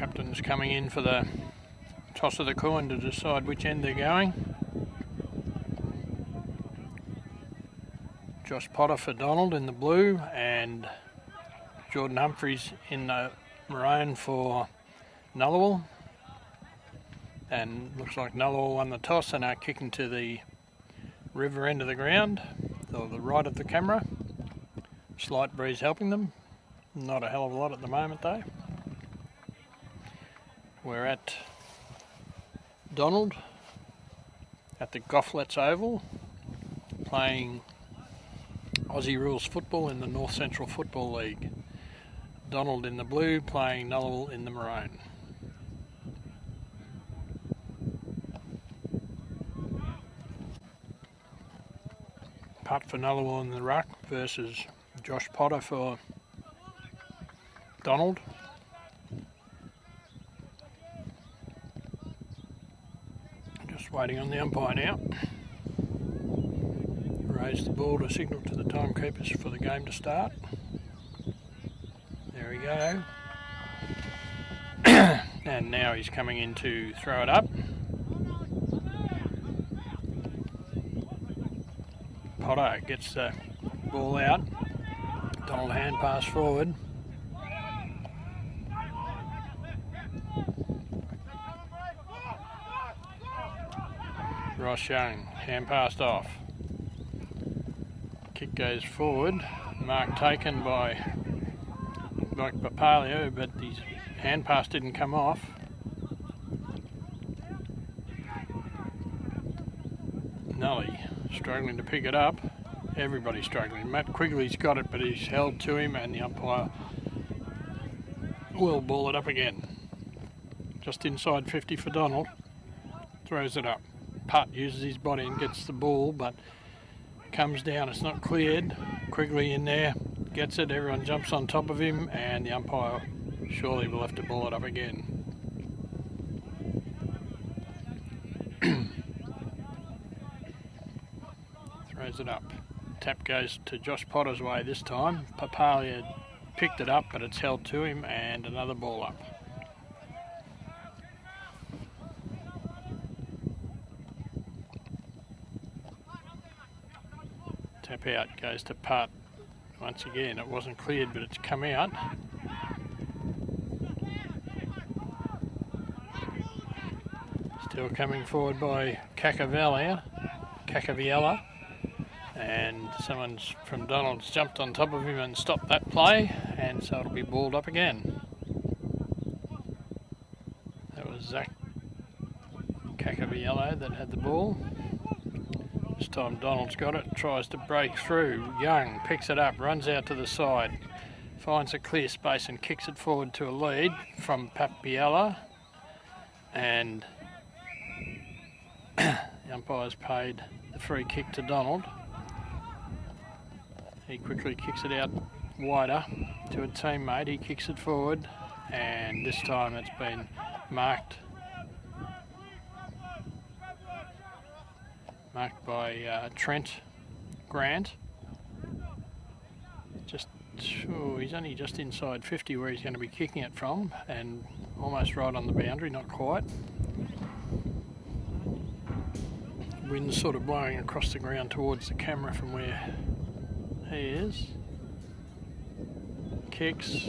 Captain's coming in for the toss of the coin to decide which end they're going. Josh Potter for Donald in the blue and Jordan Humphries in the maroon for Nullawil. And looks like Nullawil won the toss and are kicking to the river end of the ground, or the right of the camera. Slight breeze helping them. Not a hell of a lot at the moment though. We're at Donald at the Goughlets Oval, playing Aussie rules football in the North Central Football League. Donald in the blue playing Nullawil in the maroon. Putt for Nullawil in the ruck versus Josh Potter for Donald. Just waiting on the umpire now. Raise the ball to signal to the timekeepers for the game to start. There we go. And now he's coming in to throw it up. Potter gets the ball out. Donald hand pass forward. Ross Young, hand passed off. Kick goes forward. Mark taken by Papalio, but his hand pass didn't come off. Nully struggling to pick it up. Everybody's struggling. Matt Quigley's got it, but he's held to him, and the umpire will ball it up again. Just inside 50 for Donald. Throws it up. Putt uses his body and gets the ball, but comes down. It's not cleared. Quigley in there, gets it. Everyone jumps on top of him, and the umpire surely will have to ball it up again. Throws it up. Tap goes to Josh Potter's way this time. Papalia picked it up, but it's held to him, and another ball up. Tap out goes to Putt. Once again, it wasn't cleared, but it's come out. Still coming forward by Cacaviella. And someone's from Donald's jumped on top of him and stopped that play, and so it'll be balled up again. That was Zach Cacaviello that had the ball. This time Donald's got it, tries to break through. Young picks it up, runs out to the side, finds a clear space and kicks it forward to a lead from Papiella, and the umpire's paid the free kick to Donald. He quickly kicks it out wider to a teammate. He kicks it forward, and this time it's been marked by Trent Grant. He's only just inside 50 where he's going to be kicking it from, and almost right on the boundary, not quite. Wind's sort of blowing across the ground towards the camera from where he is. Kicks.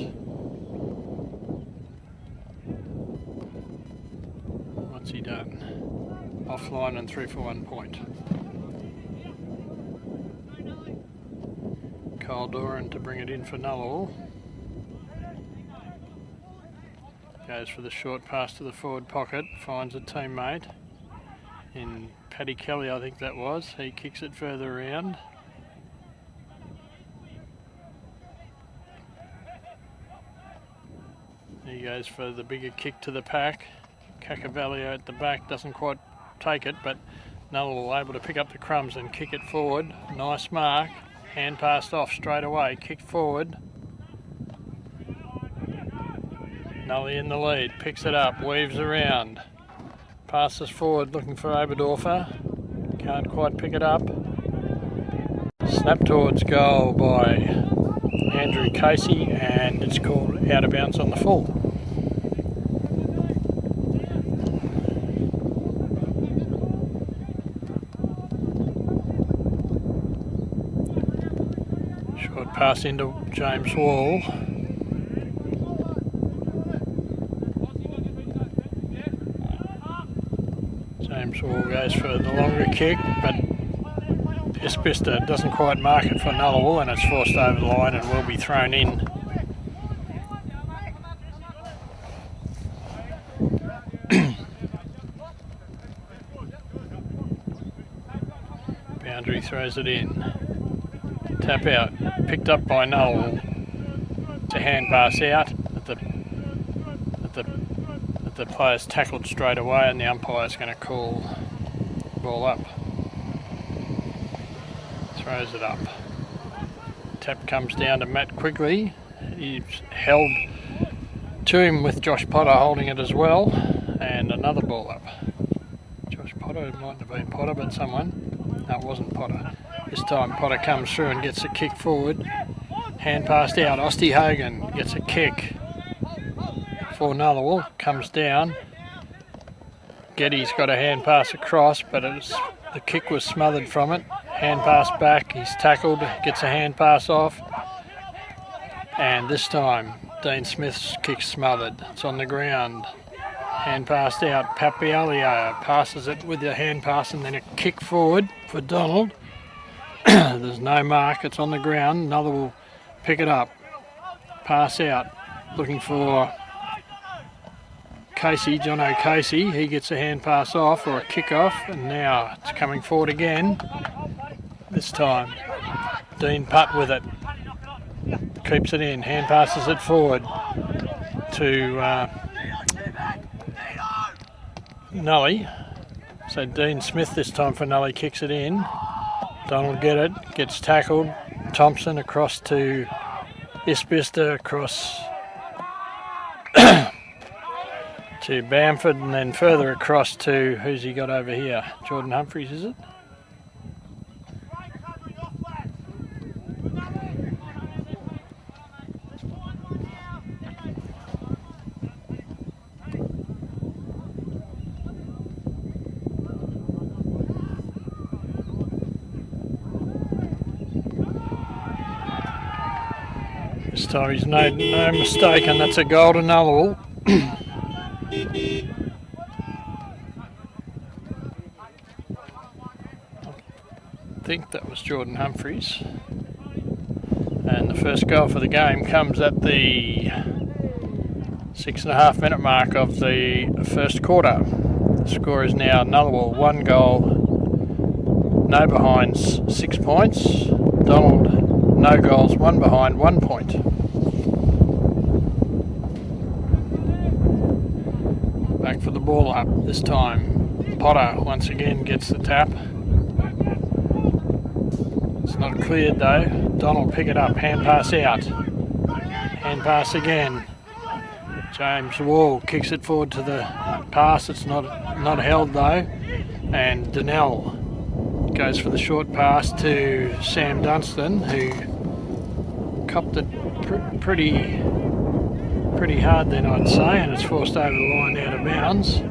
What's he done? Offline and through for 1 point. Kyle Doran to bring it in for Nullawil. Goes for the short pass to the forward pocket, finds a teammate in Paddy Kelly, I think that was. He kicks it further around. He goes for the bigger kick to the pack. Cacavalio at the back doesn't quite take it, but Nullawil able to pick up the crumbs and kick it forward. Nice mark. Hand passed off straight away. Kicked forward. Nully in the lead. Picks it up. Weaves around. Passes forward looking for Oberdorfer. Can't quite pick it up. Snap towards goal by Andrew Casey, and it's called out of bounds on the full. Short pass into James Wall. James Wall goes for the longer kick, but Ispista doesn't quite mark it for Nullawil, and it's forced over the line and will be thrown in. Boundary throws it in. Tap out, picked up by Nullawil. It's a hand pass out, but the player's tackled straight away, and the umpire's going to call ball up. Throws it up. Tap comes down to Matt Quigley. He's held to him with Josh Potter holding it as well, and another ball up. Josh Potter, it mightn't have been Potter, but someone. No, it wasn't Potter. This time Potter comes through and gets a kick forward. Hand passed out. Osty Hogan gets a kick for Nullawil. Comes down. Getty's got a hand pass across, but the kick was smothered from it. Hand pass back. He's tackled. Gets a hand pass off. And this time Dean Smith's kick's smothered. It's on the ground. Hand passed out. Papialio passes it with the hand pass and then a kick forward for Donald. There's no mark, it's on the ground. Another will pick it up. Pass out. Looking for Casey, John O'Casey. He gets a hand pass off or a kick off, and now it's coming forward again. This time Dean Putt with it. Keeps it in. Hand passes it forward to Nully. So Dean Smith this time for Nully kicks it in. Donald get it, gets tackled. Thompson across to Ispista, across to Bamford, and then further across to, who's he got over here? Jordan Humphries, is it? This time he's made no mistake, and that's a goal to Nullawil. I think that was Jordan Humphries. And the first goal for the game comes at the 6.5 minute mark of the first quarter. The score is now Nullawil 1 goal, no behinds 6 points. Donald no goals, 1 behind, 1 point. Back for the ball up. This time Potter once again gets the tap. It's not cleared though. Donald pick it up. Hand pass out. Hand pass again. James Wall kicks it forward to the pass. It's not held though. And Donnell goes for the short pass to Sam Dunstan, who copped it pretty hard then, I'd say, and it's forced over the line out of bounds.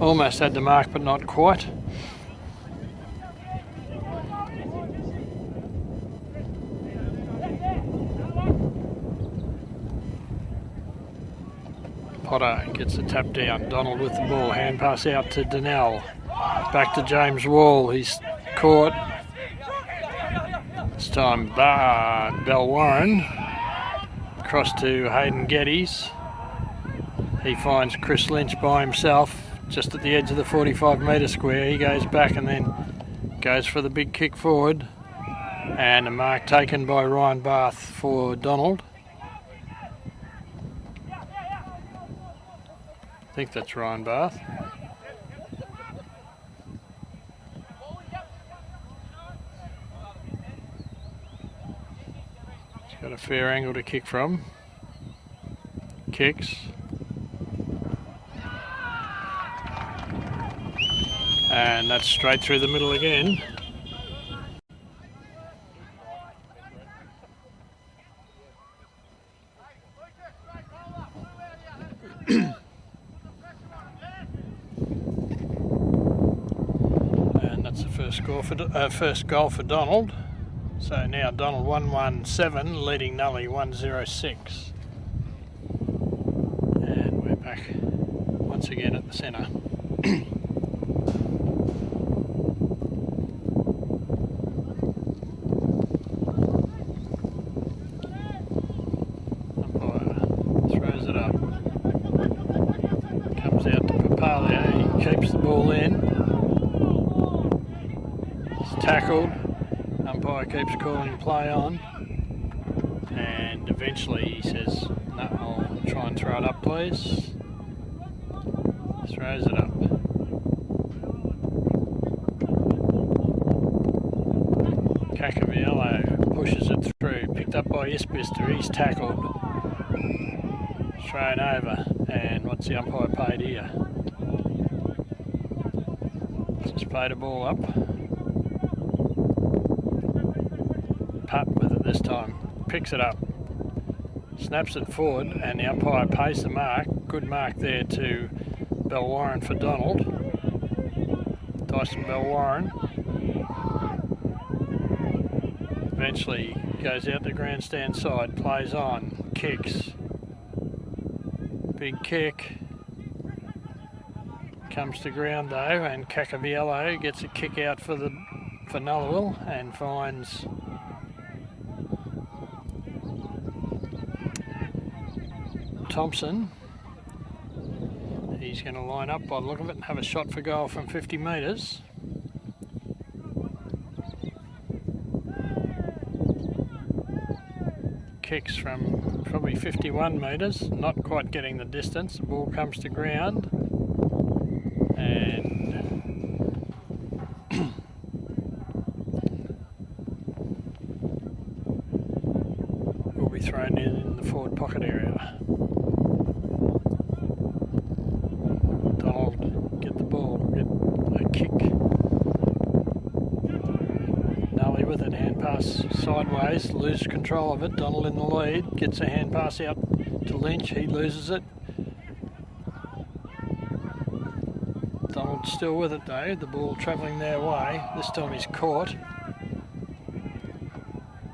Almost had the mark, but not quite. Potter gets the tap down. Donald with the ball. Hand pass out to Donnell. Back to James Wall. He's caught. This time Bell Warren. Across to Hayden Geddes. He finds Chris Lynch by himself just at the edge of the 45-metre square. He goes back and then goes for the big kick forward. And a mark taken by Ryan Bath for Donald. I think that's Ryan Bath. He's got a fair angle to kick from. Kicks. And that's straight through the middle again. And that's the first goal for Donald. So now Donald 117 leading Nullawil 106. And we're back once again at the centre. Throws it up. Comes out to Papalia. He keeps the ball in. It's tackled. Umpire keeps calling play on. And eventually he says, no, I'll try and throw it up, please. Throws it up. Cacaviello pushes it through. Picked up by Isbister. He's tackled. Thrown over, and what's the umpire paid here? Just played a ball up. Putt with it this time. Picks it up. Snaps it forward, and the umpire pays the mark. Good mark there to Belwarren for Donald. Dyson Belwarren. Eventually goes out the grandstand side, plays on, kicks. Big kick. Comes to ground though, and Cacaviello gets a kick out for Nullawil and finds Thompson. He's going to line up by the look of it and have a shot for goal from 50 metres. Kicks from probably 51 metres, not quite getting the distance. The ball comes to ground and will be thrown in the forward pocket area. Donald, get the ball, get a kick. Nullawil with it, hand pass sideways, loses control of it. Donald in the lead, gets a hand pass out to Lynch, he loses it. Donald still with it though, the ball travelling their way. This time he's caught.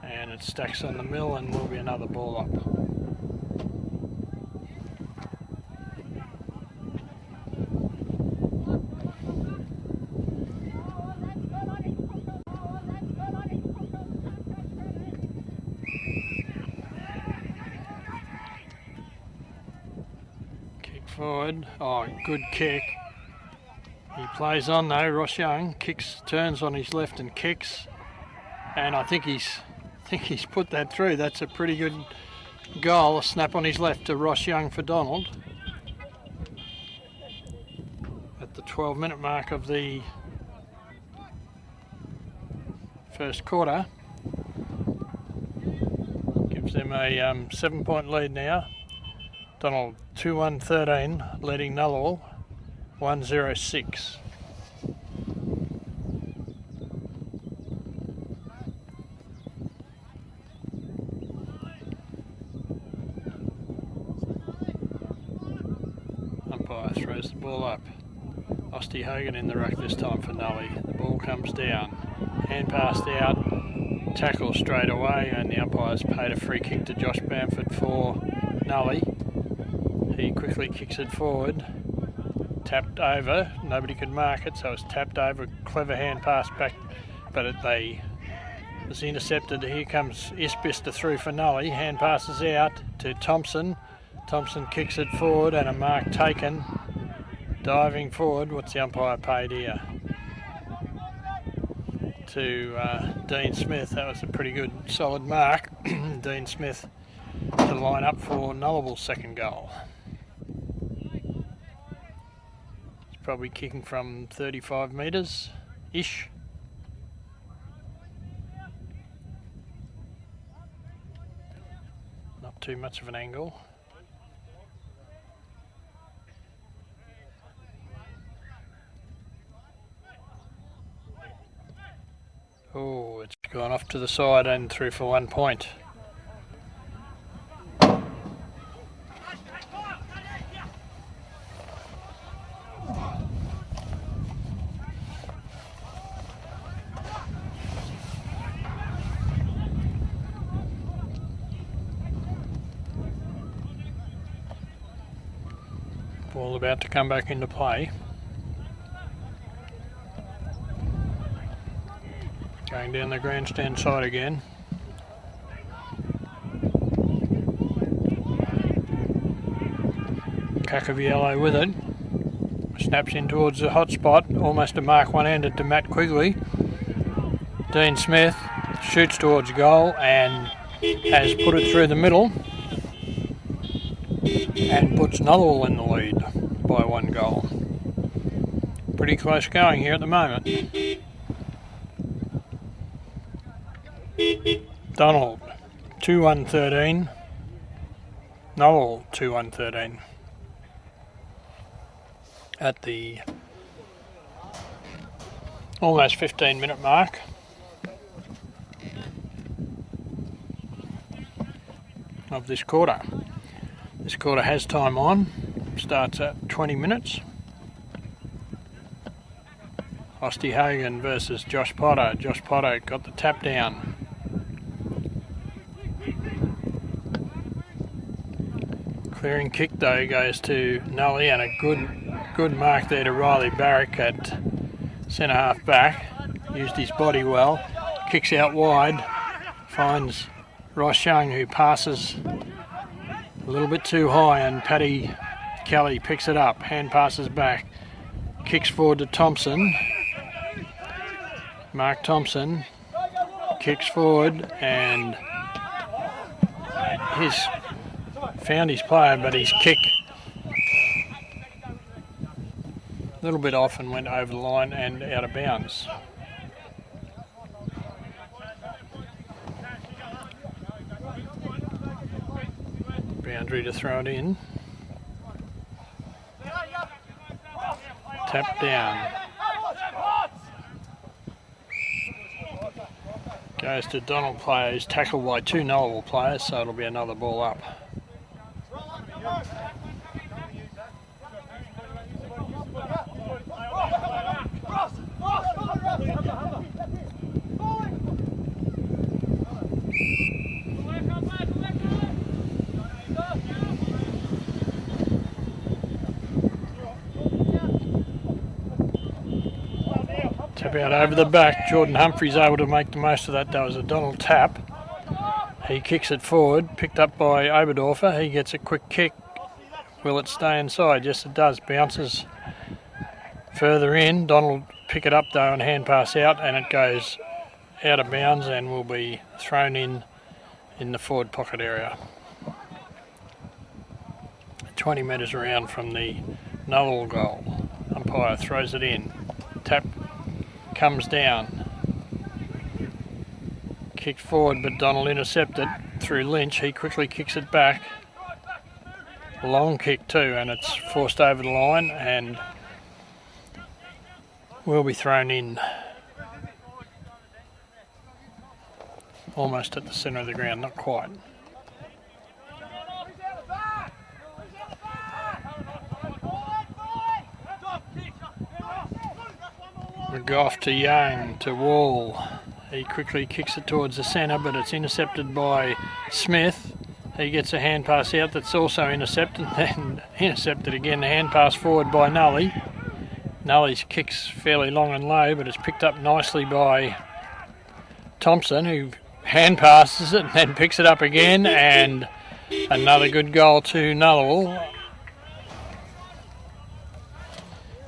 And it stacks on the mill and will be another ball up. Forward, oh, good kick. He plays on though. Ross Young kicks, turns on his left and kicks, and I think he's put that through. That's a pretty good goal. A snap on his left to Ross Young for Donald at the 12-minute mark of the first quarter. Gives them a 7-point lead now. Donald 2-1-13 leading Nullawil 106. Umpire throws the ball up. Osty Hogan in the ruck this time for Nullawil. The ball comes down. Hand passed out. Tackle straight away, and the umpire's paid a free kick to Josh Bamford for Nullawil. He quickly kicks it forward, tapped over, nobody could mark it, so it's tapped over, clever hand pass back, but it was intercepted. Here comes Isbister through for Nullawil, hand passes out to Thompson. Thompson kicks it forward and a mark taken, diving forward. What's the umpire paid here? To Dean Smith. That was a pretty good solid mark. Dean Smith to line up for Nullawil's second goal. Probably kicking from 35 metres-ish. Not too much of an angle. Oh, it's gone off to the side and through for 1 point. All about to come back into play. Going down the grandstand side again. Cacaviello with it. Snaps in towards the hot spot. Almost a mark one-handed to Matt Quigley. Dean Smith shoots towards goal and has put it through the middle and puts Nullawil in the lead by 1 goal. Pretty close going here at the moment. Donald 2-1-13. Nullawil 2-1-13. At the almost 15-minute mark. Of this quarter. This quarter has time on. Starts at 20 minutes. Hosty Hagen versus Josh Potter. Josh Potter got the tap down. Clearing kick though goes to Nully, and a good mark there to Riley Barrick at centre half back. Used his body well. Kicks out wide. Finds Ross Young, who passes a little bit too high, and Paddy Kelly picks it up. Hand passes back. Kicks forward to Thompson. Mark Thompson kicks forward and he's found his player, but his kick a little bit off and went over the line and out of bounds. Boundary to throw it in. Tap down. Goes to Donald player, who's tackled by 2 Nullawil players, so it'll be another ball up. Tap out over the back. Jordan Humphrey's able to make the most of that. That was a Donald tap. He kicks it forward, picked up by Oberdorfer. He gets a quick kick. Will it stay inside? Yes, it does. Bounces further in. Donald pick it up though and hand pass out, and it goes out of bounds and will be thrown in the forward pocket area. 20 metres around from the Nullawil goal. Umpire throws it in. Tap comes down. Kicked forward, but Donald intercepted through Lynch. He quickly kicks it back. Long kick too, and it's forced over the line and will be thrown in almost at the centre of the ground, not quite. McGough to Young to Wall. He quickly kicks it towards the centre, but it's intercepted by Smith. He gets a hand pass out that's also intercepted, then intercepted again. The hand pass forward by Nully. Nully's kick's fairly long and low, but it's picked up nicely by Thompson, who hand passes it and then picks it up again, and another good goal to Nullawil.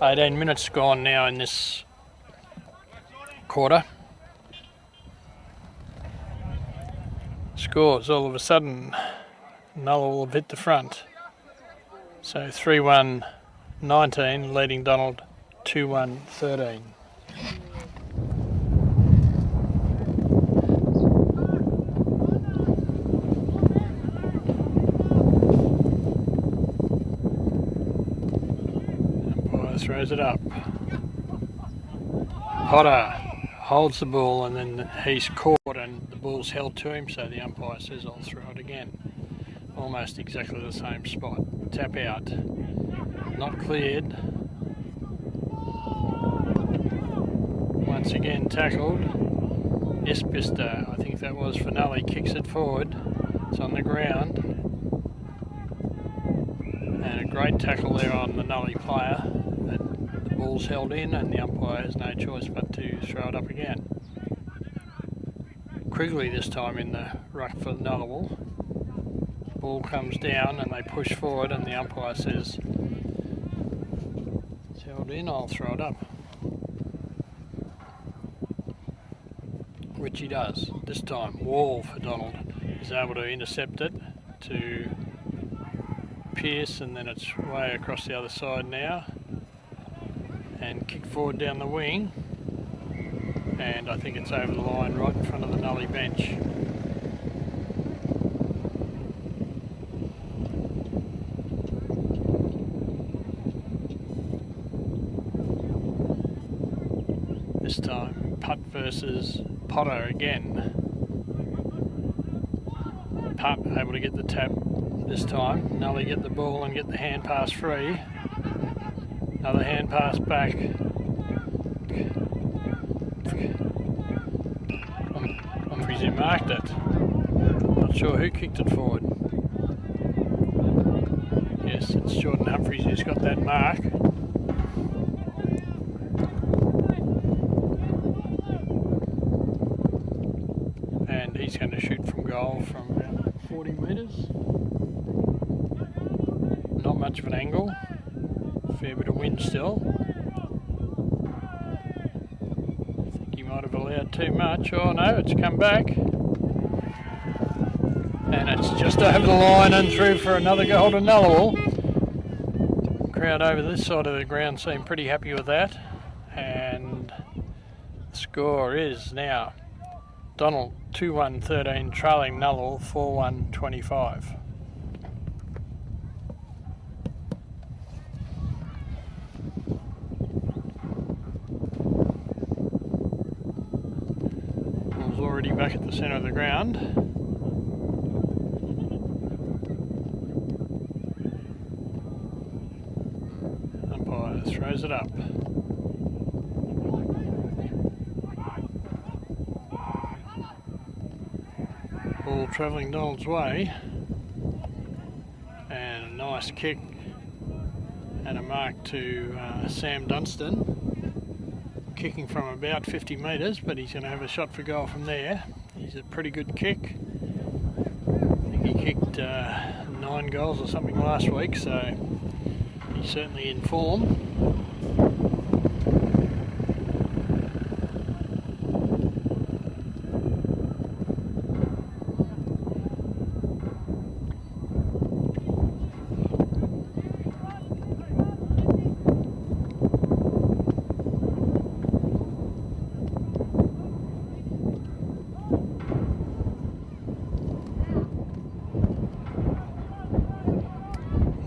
18 minutes gone now in this quarter. Scores all of a sudden. Nullawil have hit the front. So 3-1-19, leading Donald 2-1-13. Umpire throws it up. Potter holds the ball, and then he's caught and the ball's held to him, so the umpire says I'll throw it again. Almost exactly the same spot. Tap out. Not cleared. Once again tackled. Espista, I think that was Finale, kicks it forward. It's on the ground. And a great tackle there on the Nullawil player. The ball's held in and the umpire has no choice but to throw it up again. Quigley this time in the ruck for Nullawil. Ball comes down and they push forward and the umpire says, it's held in, I'll throw it up. Which he does. This time, Wall for Donald is able to intercept it to Pierce, and then it's way across the other side now. And kick forward down the wing. And I think it's over the line right in front of the Nullawil bench. This time, Putt versus Potter again. Putt able to get the tap this time. Nullawil get the ball and get the hand pass free. Another hand pass back. Humphries who marked it. Not sure who kicked it forward. Yes, it's Jordan Humphries who's got that mark. And he's going to shoot from goal from about 40 metres. Not much of an angle. Fair bit of wind still. I think he might have allowed too much. Oh no, it's come back. And it's just over the line and through for another goal to Nullawil. Crowd over this side of the ground seem pretty happy with that. And the score is now Donald 2-1-13 trailing Nullawil 4-1-25. Ball's already back at the centre of the ground. Umpire throws it up. Ball travelling Donald's way, and a nice kick and a mark to Sam Dunstan, kicking from about 50 metres, but he's going to have a shot for goal from there. He's a pretty good kick. I think he kicked 9 goals or something last week, so he's certainly in form.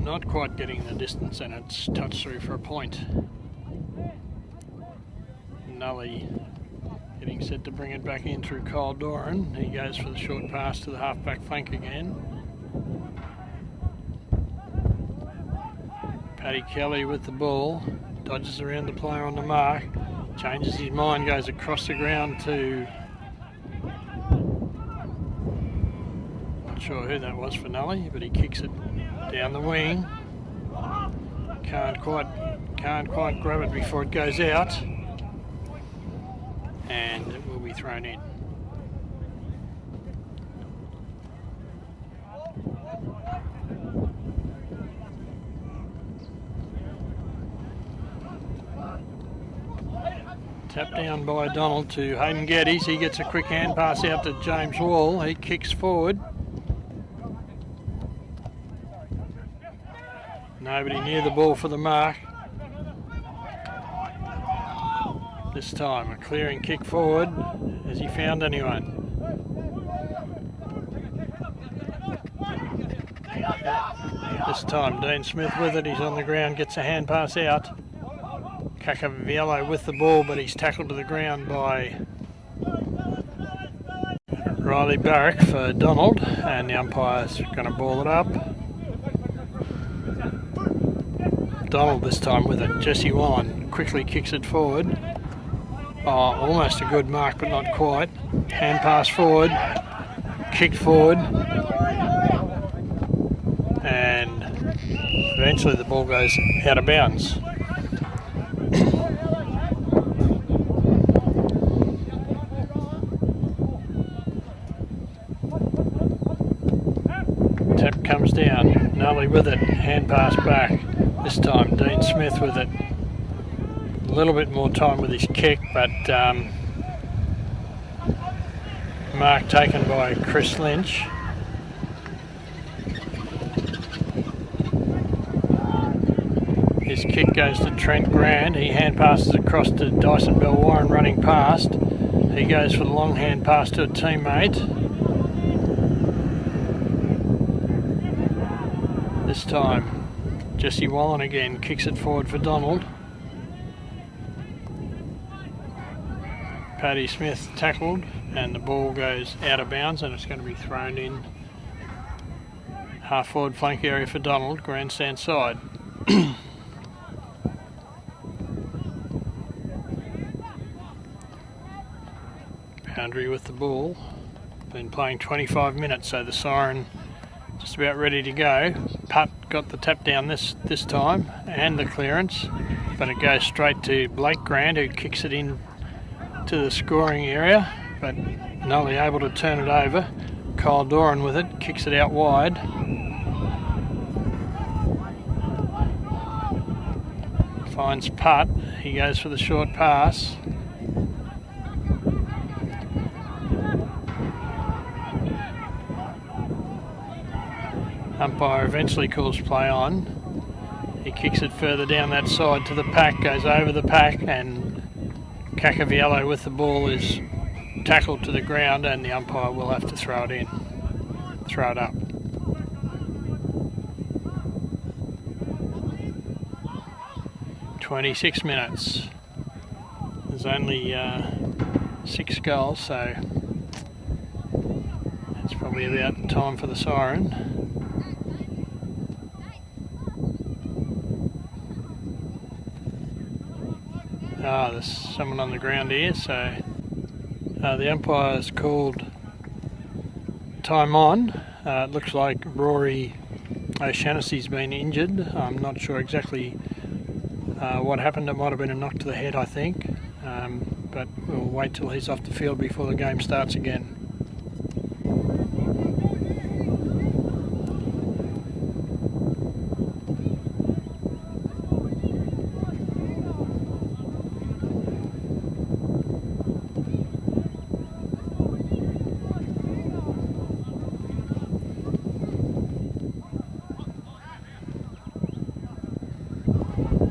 Not quite getting the distance, and it's touched through for a point. Nullawil getting set to bring it back in through Kyle Doran. He goes for the short pass to the half-back flank again. Paddy Kelly with the ball, dodges around the player on the mark, changes his mind, goes across the ground to... Not sure who that was for Nullawil, but he kicks it down the wing. Can't quite grab it before it goes out, and it will be thrown in. Tap down by Donald to Hayden Geddes. He gets a quick hand pass out to James Wall. He kicks forward. Nobody near the ball for the mark. This time a clearing kick forward. Has he found anyone? This time Dean Smith with it. He's on the ground, gets a hand pass out. Cacaviello with the ball, but he's tackled to the ground by Riley Barrack for Donald, and the umpire's going to ball it up. Donald this time with it. Jesse Wallen quickly kicks it forward. Oh, almost a good mark, but not quite. Hand pass forward, kick forward, and eventually the ball goes out of bounds. Tap comes down, Nullawil with it, hand pass back. This time Dean Smith with it. A little bit more time with his kick, but mark taken by Chris Lynch. His kick goes to Trent Grand. He hand passes across to Dyson Bell-Warren running past. He goes for the long hand pass to a teammate. This time Jesse Wallen again kicks it forward for Donald. Paddy Smith tackled and the ball goes out of bounds and it's going to be thrown in half forward flank area for Donald, grandstand side. Boundary with the ball. Been playing 25 minutes, so the siren just about ready to go. Putt got the tap down this time and the clearance, but it goes straight to Blake Grant, who kicks it in to the scoring area, but Nullawil able to turn it over. Kyle Doran with it, kicks it out wide. Finds Putt, he goes for the short pass. Umpire eventually calls play on. He kicks it further down that side to the pack, goes over the pack, and Cacaviello with the ball is tackled to the ground and the umpire will have to throw it up. "26 minutes. There's only 6 goals, so it's probably about time for the siren. There's someone on the ground here, so the umpire's called time on. It looks like Rory O'Shaughnessy's been injured. I'm not sure exactly what happened. It might have been a knock to the head, I think, but we'll wait till he's off the field before the game starts again.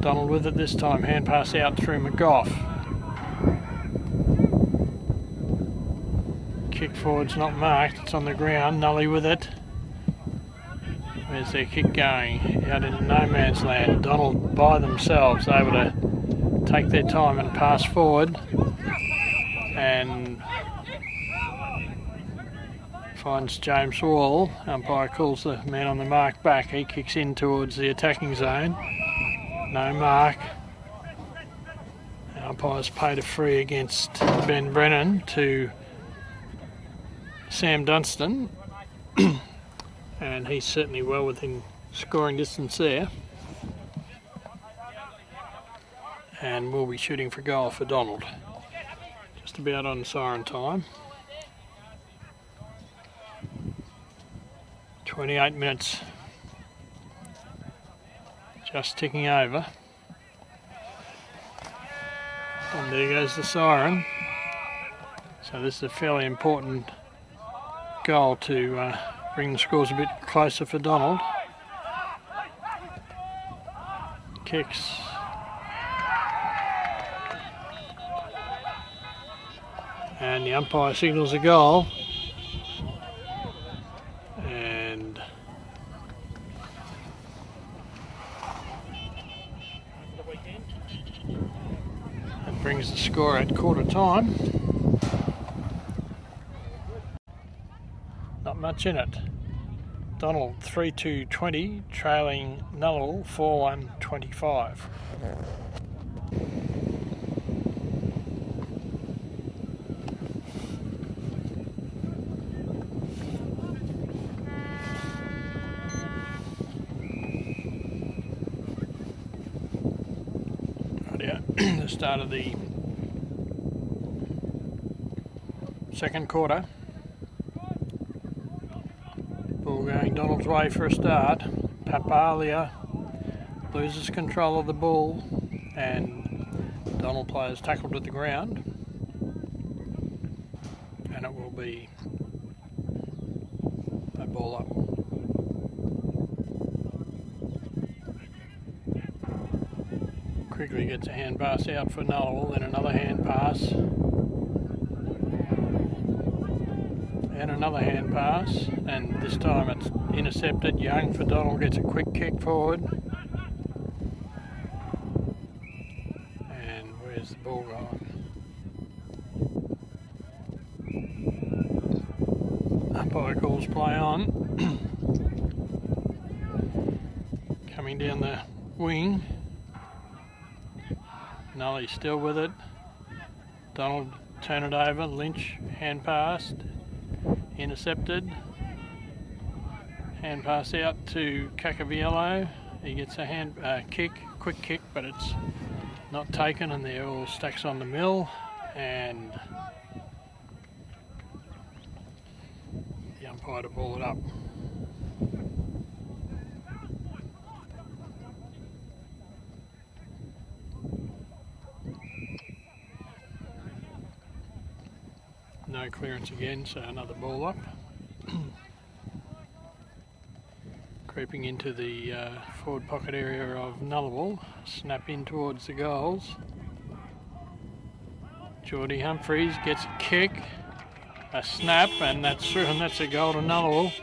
Donald with it this time, hand pass out through McGough. Kick forward's not marked, it's on the ground. Nullawil with it. Where's their kick going? Out into no man's land. Donald by themselves, able to take their time and pass forward. And finds James Wall. Umpire calls the man on the mark back. He kicks in towards the attacking zone. No mark. The umpire's paid a free against Ben Brennan to Sam Dunstan. And he's certainly well within scoring distance there. And we'll be shooting for goal for Donald. Just about on siren time. 28 minutes. Just ticking over. And there goes the siren. So this is a fairly important goal to bring the scores a bit closer for Donald. Kicks. And the umpire signals a goal. And that brings the score at quarter time. Not much in it. Donald 3-2-20, trailing Nullawil 4-1-25. start of the second quarter. Ball going Donald's way for a start. Papalia loses control of the ball and Donald players tackled at the ground, and it will be a ball up. Quigley gets a hand pass out for Nullawil, then another hand pass. And another hand pass, and this time it's intercepted. Young for Donald gets a quick kick forward. And where's the ball gone? Umpire calls play on. Coming down the wing. Nully still with it. Donald turn it over. Lynch hand passed. Intercepted. Hand pass out to Cacaviello. He gets a hand quick kick, but it's not taken, and they're all stacks on the mill, and the umpire to ball it up. No clearance again, so another ball up. Creeping into the forward pocket area of Nullawil. Snap in towards the goals. Geordie Humphreys gets a kick, a snap, and that's through, and that's a goal to Nullawil.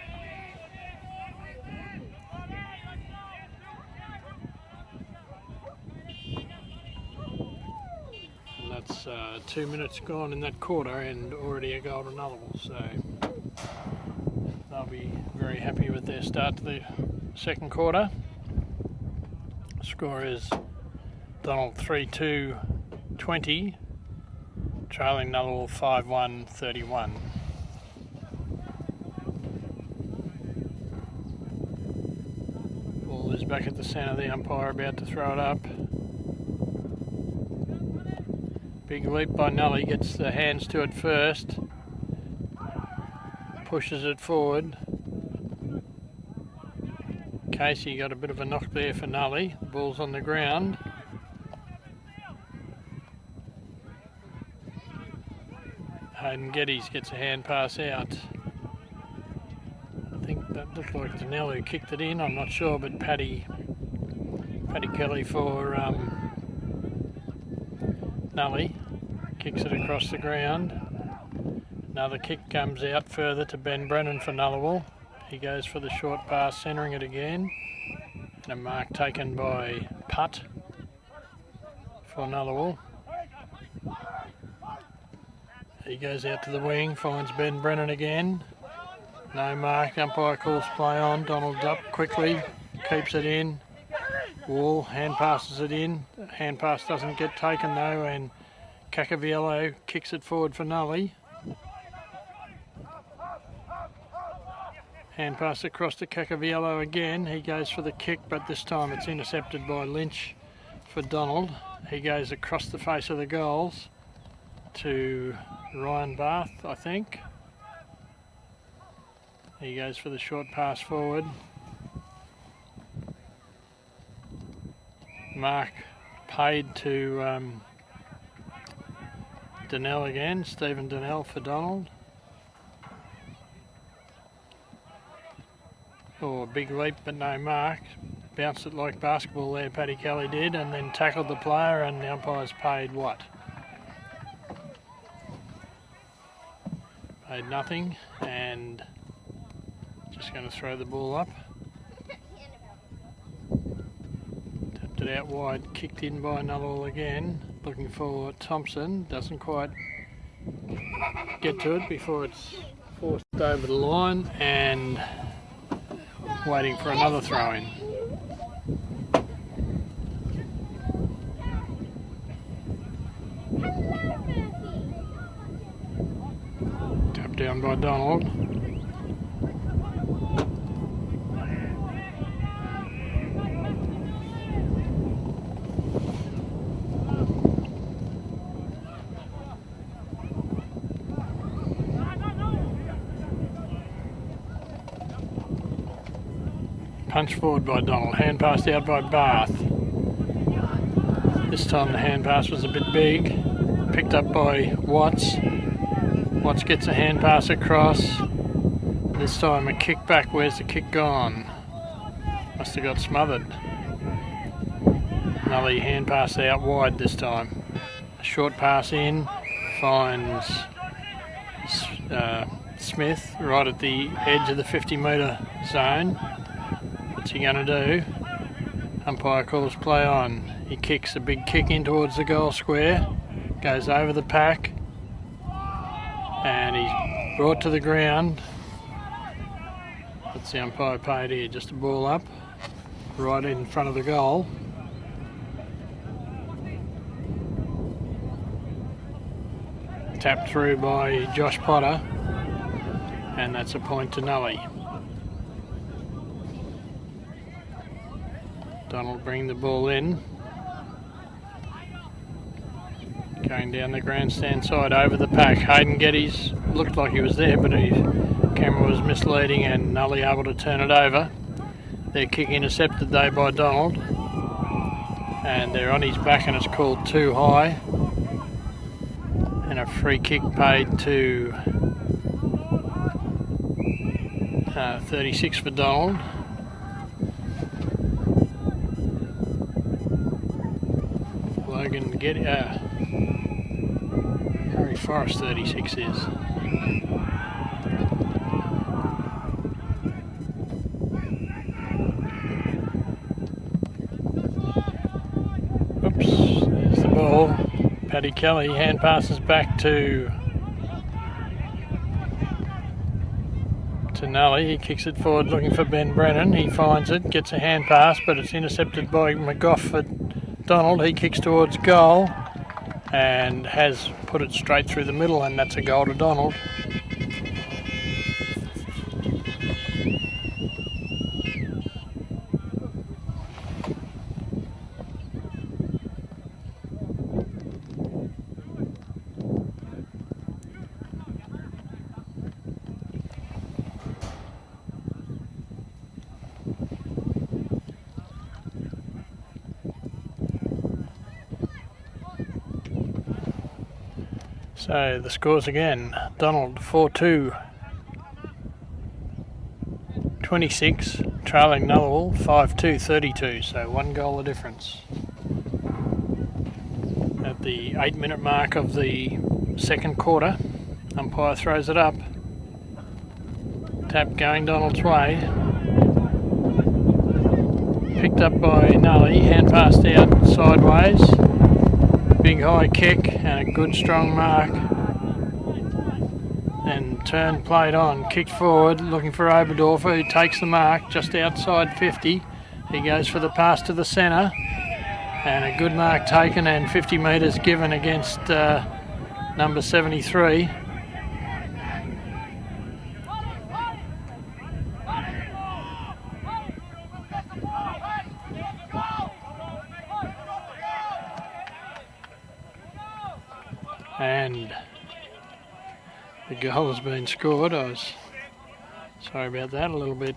And that's 2 minutes gone in that quarter and already a goal to Nullawil, so they'll be very happy with their start to the second quarter. Score is Donald 3-2-20, trailing Nullawil 5-1-31. Ball is back at the centre, the umpire about to throw it up. Big leap by Nully, gets the hands to it first, pushes it forward. Casey got a bit of a knock there for Nully. The ball's on the ground. Hayden Geddes gets a hand pass out. I think that looked like Danell who kicked it in, I'm not sure, but Paddy Kelly for Nully kicks it across the ground. Another kick comes out further to Ben Brennan for Nullawil. He goes for the short pass, centering it again. And a mark taken by Putt for Nullawil. He goes out to the wing, finds Ben Brennan again. No mark, umpire calls play on. Donald up quickly, keeps it in. Wall hand passes it in. Hand pass doesn't get taken though, and Cacaviello kicks it forward for Nully. Hand pass across to Cacaviello again. He goes for the kick, but this time it's intercepted by Lynch for Donald. He goes across the face of the goals to Ryan Bath, I think. He goes for the short pass forward. Mark paid to Danell again, Stephen Danell for Donald. Oh, a big leap but no mark. Bounced it like basketball there, Paddy Kelly did, and then tackled the player, and the umpire's paid what? Paid nothing, and just going to throw the ball up. Tapped it out wide, kicked in by Nullawil again. Looking for Thompson, doesn't quite get to it before it's forced over the line, and waiting for another throw-in. Tapped down by Donald. Punch forward by Donald. Hand passed out by Bath. This time the hand pass was a bit big. Picked up by Watts. Watts gets a hand pass across. This time a kick back. Where's the kick gone? Must have got smothered. Nully hand pass out wide this time. A short pass in. Finds Smith right at the edge of the 50-metre zone. What's he going to do? Umpire calls play on. He kicks a big kick in towards the goal square. Goes over the pack. And he's brought to the ground. What's the umpire paid here? Just a ball up. Right in front of the goal. Tapped through by Josh Potter. And that's a point to Nully. Donald bring the ball in. Going down the grandstand side over the pack. Hayden Geddes looked like he was there, but his camera was misleading and Nully able to turn it over. Their kick intercepted though by Donald. And they're on his back and it's called too high. And a free kick paid to 36 for Donald. Logan Harry Forrest 36 is. Oops, there's the ball. Paddy Kelly hand passes back to Nully. He kicks it forward looking for Ben Brennan. He finds it, gets a hand pass, but it's intercepted by McGough for Donald. He kicks towards goal and has put it straight through the middle, and that's a goal to Donald. So the scores again. Donald 4-2, 26, trailing Nullawil 5-2, 32, so 1 goal of difference. At the 8-minute mark of the second quarter, umpire throws it up. Tap going Donald's way. Picked up by Nully, hand passed out sideways. Big high kick and a good strong mark. Then turn played on, kicked forward, looking for Oberdorfer, who takes the mark just outside 50. He goes for the pass to the centre, and a good mark taken and 50 metres given against number 73. And the goal has been scored. I was sorry about that, a little bit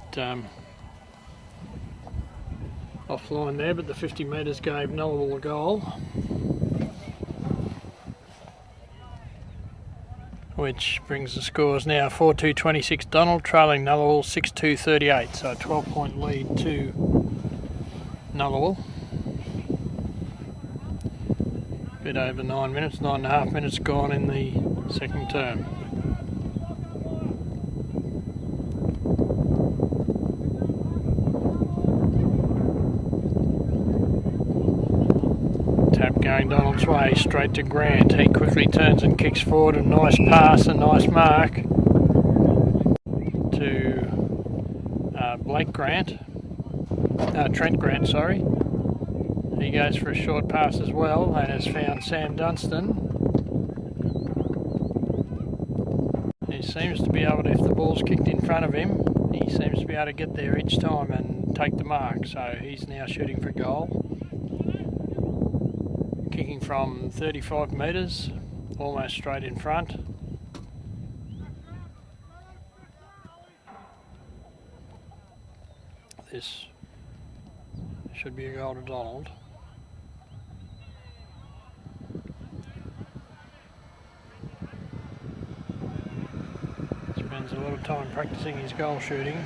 offline there, but the 50 metres gave Nullawil a goal, which brings the scores now 4-2, 26 Donald, trailing Nullawil 6-2, 38, so a 12-point lead to Nullawil. Bit over 9 minutes, 9.5 minutes gone in the second term. Tap going Donald's way, straight to Grant. He quickly turns and kicks forward. A nice pass, a nice mark to Trent Grant, sorry. He goes for a short pass as well and has found Sam Dunstan. He seems to be able to, if the ball's kicked in front of him, he seems to be able to get there each time and take the mark. So he's now shooting for goal. Kicking from 35 metres, almost straight in front. this should be a goal to Donald. Spends a lot of time practicing his goal shooting.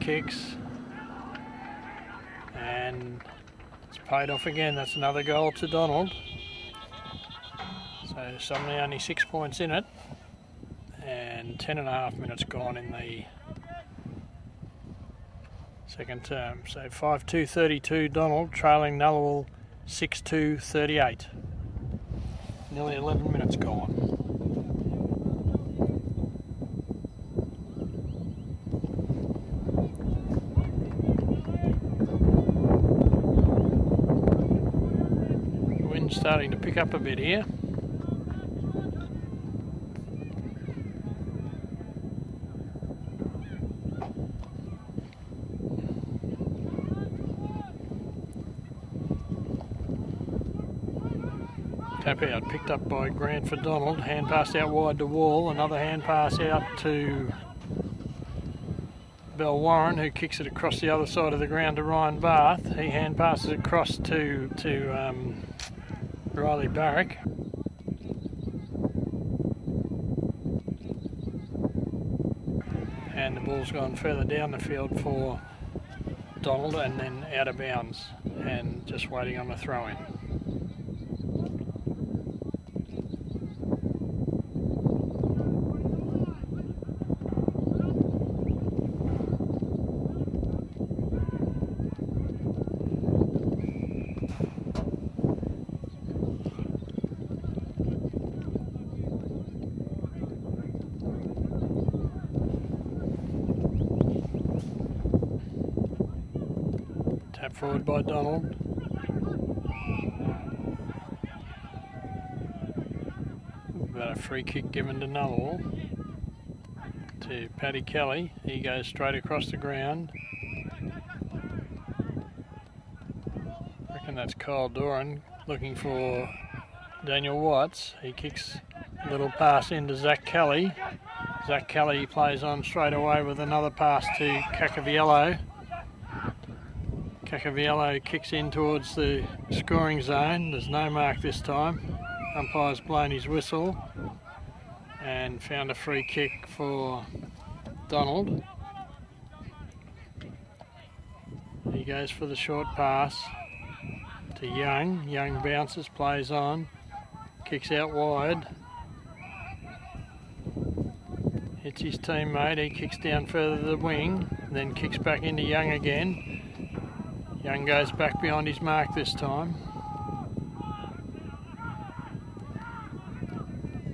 Kicks. And it's paid off again. That's another goal to Donald. So suddenly only 6 points in it. And 10.5 minutes gone in the second term. So 5-2-32 Donald, trailing Nullawil 6-2-38. Nearly 11 minutes gone. The wind's starting to pick up a bit here. Tap out, picked up by Grant for Donald. Hand pass out wide to Wall. Another hand pass out to Bell Warren, who kicks it across the other side of the ground to Ryan Barth. He hand passes across to Riley Barrack. And the ball's gone further down the field for Donald and then out of bounds and just waiting on the throw-in. Tap forward by Donald. About a free kick given to Nullawil. To Paddy Kelly. He goes straight across the ground. I reckon that's Kyle Doran looking for Daniel Watts. He kicks a little pass into Zach Kelly. Zach Kelly plays on straight away with another pass to Cacaviello. Cacaviello kicks in towards the scoring zone. There's no mark this time. Umpire's blown his whistle and found a free kick for Donald. He goes for the short pass to Young. Young bounces, plays on, kicks out wide. Hits his teammate, he kicks down further to the wing, then kicks back into Young again. Young goes back behind his mark this time.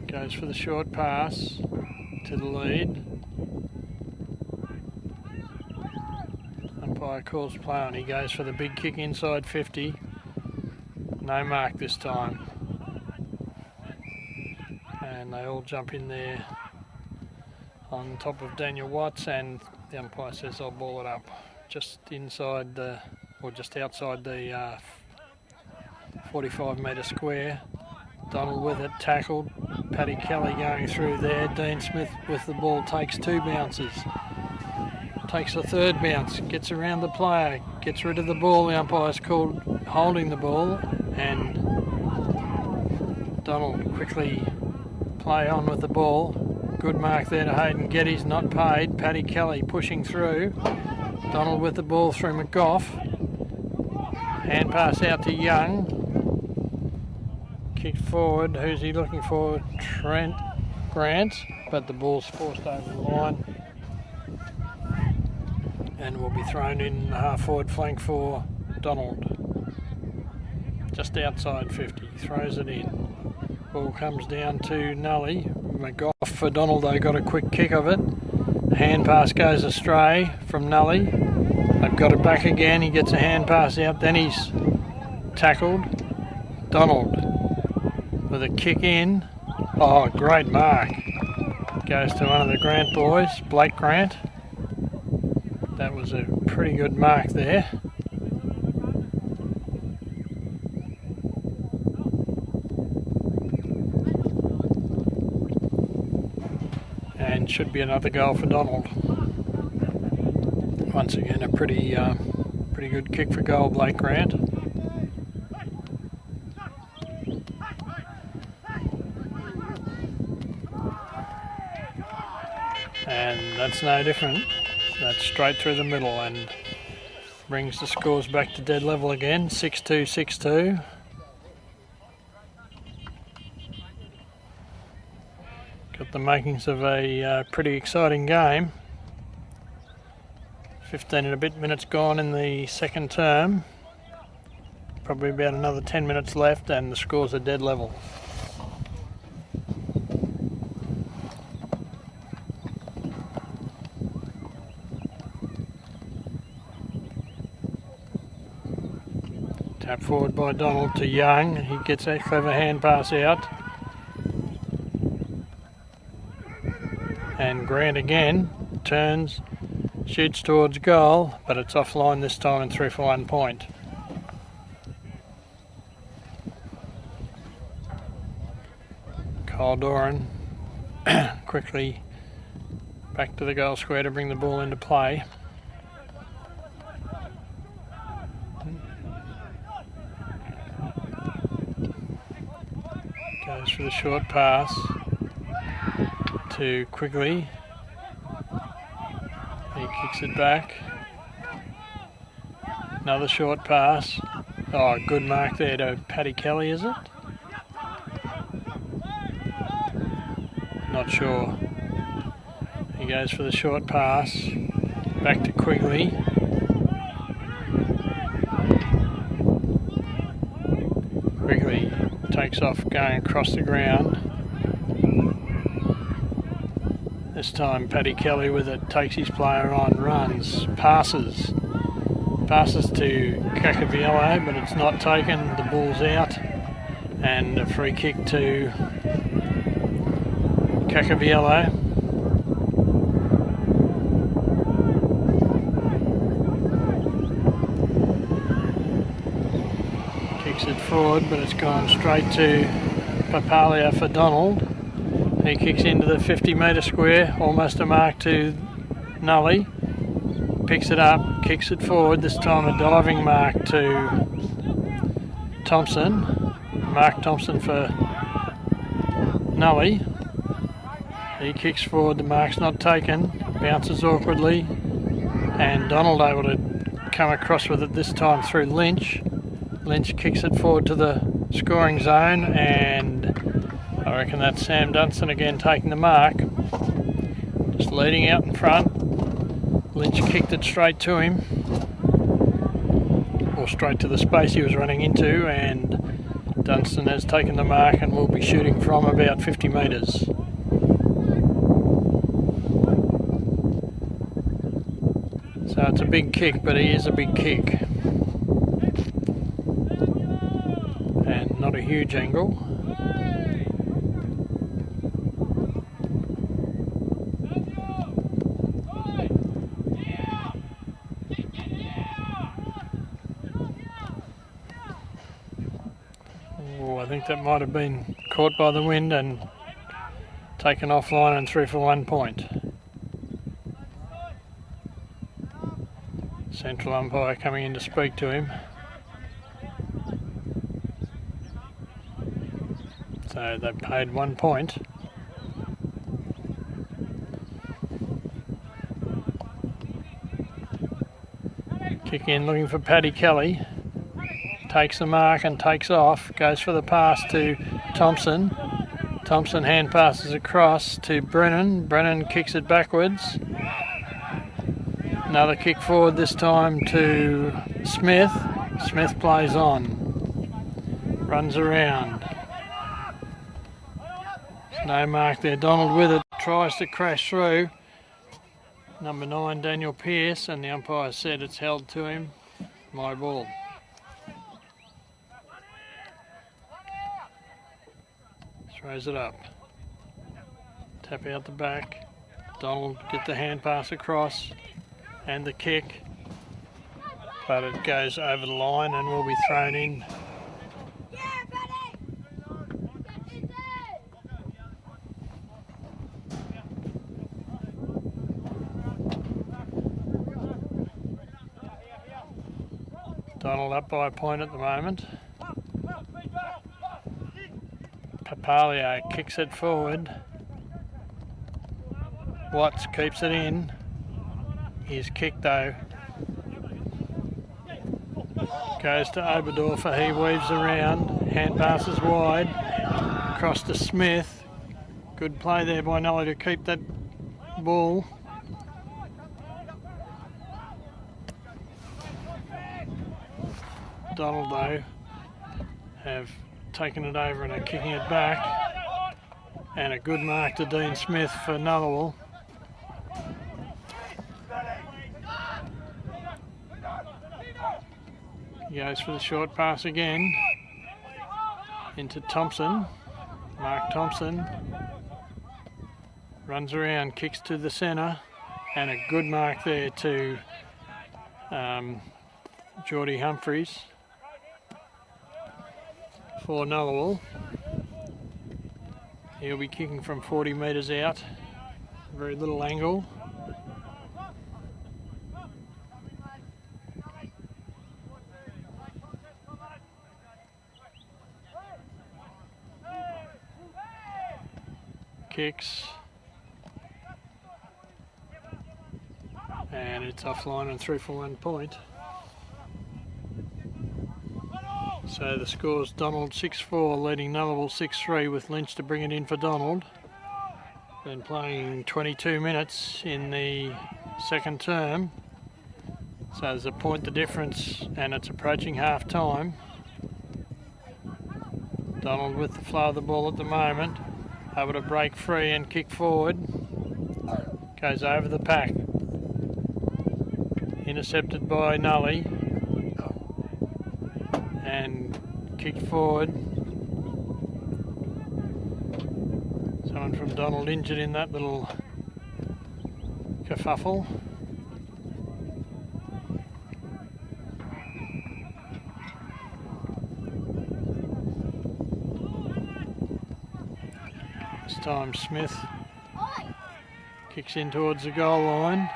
Goes for the short pass to the lead. Umpire calls play on. He goes for the big kick inside 50. No mark this time. And they all jump in there on top of Daniel Watts, and the umpire says I'll ball it up just inside the, or just outside the 45 metre square. Donald with it, tackled. Paddy Kelly going through there. Dean Smith with the ball takes 2 bounces. Takes a 3rd bounce, gets around the player, gets rid of the ball. The umpire's called holding the ball, and Donald quickly play on with the ball. Good mark there to Hayden Geddes, not paid. Paddy Kelly pushing through. Donald with the ball through McGough. Hand pass out to Young. Kicked forward. Who's he looking for? Grant. But the ball's forced over the line. And will be thrown in the half-forward flank for Donald. Just outside 50. Throws it in. Ball comes down to Nully. McGough for Donald, though, got a quick kick of it. Hand pass goes astray from Nully. They've got it back again. He gets a hand pass out. Then he's tackled. Donald with a kick in. Oh, great mark. Goes to one of the Grant boys, Blake Grant. That was a pretty good mark there. And should be another goal for Donald. Once again, a pretty good kick for goal, Blake Grant. And that's no different. That's straight through the middle and brings the scores back to dead level again, 6-2, 6-2. Got the makings of a pretty exciting game. 15 and a bit minutes gone in the second term. Probably about another 10 minutes left and the scores are dead level. Tap forward by Donald to Young. He gets a clever hand pass out. And Grant again turns, shoots towards goal, but it's offline this time and through for 1 point. Kyle Doran quickly back to the goal square to bring the ball into play. Goes for the short pass to Quigley. He kicks it back. Another short pass. Oh, good mark there to Paddy Kelly, is it? Not sure. He goes for the short pass. Back to Quigley. Quigley takes off going across the ground. This time Paddy Kelly with it, takes his player on, runs, passes to Cacaviello, but it's not taken, the ball's out, and a free kick to Cacaviello. Kicks it forward, but it's gone straight to Papalia for Donald. He kicks into the 50-metre square, almost a mark to Nully. Picks it up, kicks it forward, this time a diving mark to Thompson. Mark Thompson for Nully. He kicks forward, the mark's not taken, bounces awkwardly, and Donald able to come across with it this time through Lynch. Lynch kicks it forward to the scoring zone, and I reckon that's Sam Dunstan again taking the mark. Just leading out in front. Lynch kicked it straight to him. Or straight to the space he was running into, and Dunstan has taken the mark and will be shooting from about 50 metres. So it's a big kick, but he is a big kick. And not a huge angle. I think that might have been caught by the wind and taken offline and through for 1 point. Central umpire coming in to speak to him. So they've paid 1 point. Kick in looking for Paddy Kelly. Takes the mark and takes off. Goes for the pass to Thompson. Thompson hand passes across to Brennan. Brennan kicks it backwards. Another kick forward, this time to Smith. Smith plays on. Runs around. No mark there. Donald with it. Tries to crash through. Number 9, Daniel Pearce, and the umpire said it's held to him. My ball. Throws it up. Tap out the back. Donald get the hand pass across and the kick. But it goes over the line and will be thrown in. Donald up by a point at the moment. Papalio kicks it forward. Watts keeps it in. His kick though goes to Oberdorfer. He weaves around. Hand passes wide. Across to Smith. Good play there by Nully to keep that ball. Donald though have taken it over and are kicking it back, and a good mark to Dean Smith for Nullawil. He goes for the short pass again into Thompson. Mark Thompson runs around, kicks to the centre, and a good mark there to Geordie Humphreys for Nullawil. He'll be kicking from 40 metres out, very little angle. Kicks, and it's offline and through for 1 point. So the score's Donald 6-4, leading Nullawil 6-3 with Lynch to bring it in for Donald. Been playing 22 minutes in the second term, so there's a point the difference, and it's approaching half time. Donald with the flow of the ball at the moment, able to break free and kick forward. Goes over the pack. Intercepted by Nully. And kicked forward. Someone from Donald injured in that little kerfuffle. This time Smith kicks in towards the goal line,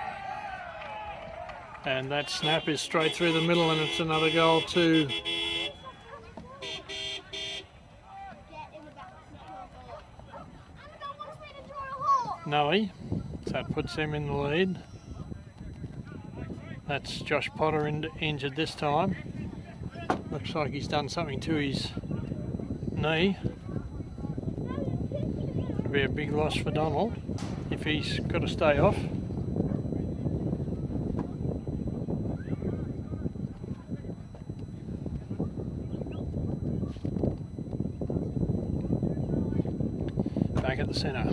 and that snap is straight through the middle, and it's another goal to Nully. So that puts him in the lead. That's Josh Potter injured this time. Looks like he's done something to his knee. It'll be a big loss for Donald if he's got to stay off. Back at the centre.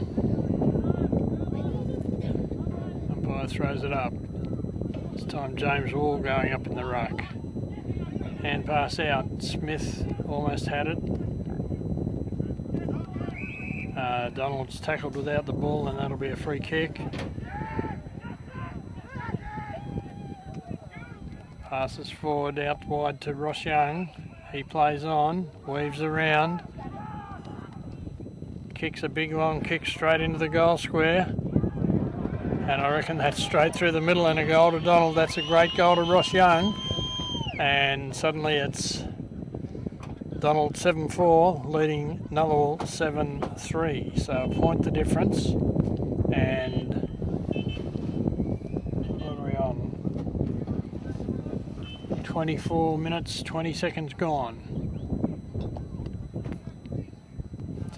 Umpire throws it up. This time James Wall going up in the ruck. Hand pass out. Smith almost had it. Donald's tackled without the ball, and that'll be a free kick. Passes forward out wide to Ross Young. He plays on, weaves around. Kicks a big long kick straight into the goal square, and I reckon that's straight through the middle and a goal to Donald. That's a great goal to Ross Young, and suddenly it's Donald 7-4 leading Nullawil 7-3, so a point the difference. And what are we on? 24 minutes 20 seconds gone.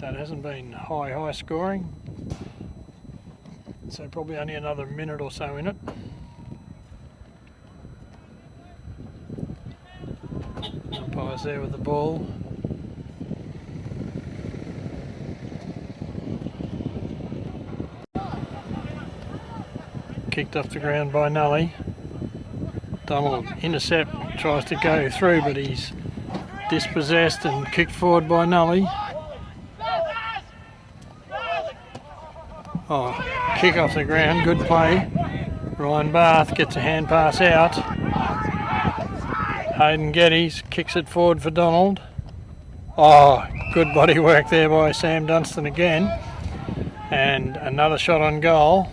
So it hasn't been high scoring, so probably only another minute or so in it. Umpire's there with the ball. Kicked off the ground by Nully. Donald intercept, tries to go through, but he's dispossessed and kicked forward by Nully. Oh, kick off the ground, good play. Ryan Barth gets a hand pass out. Hayden Geddes kicks it forward for Donald. Oh, good body work there by Sam Dunstan again. And another shot on goal.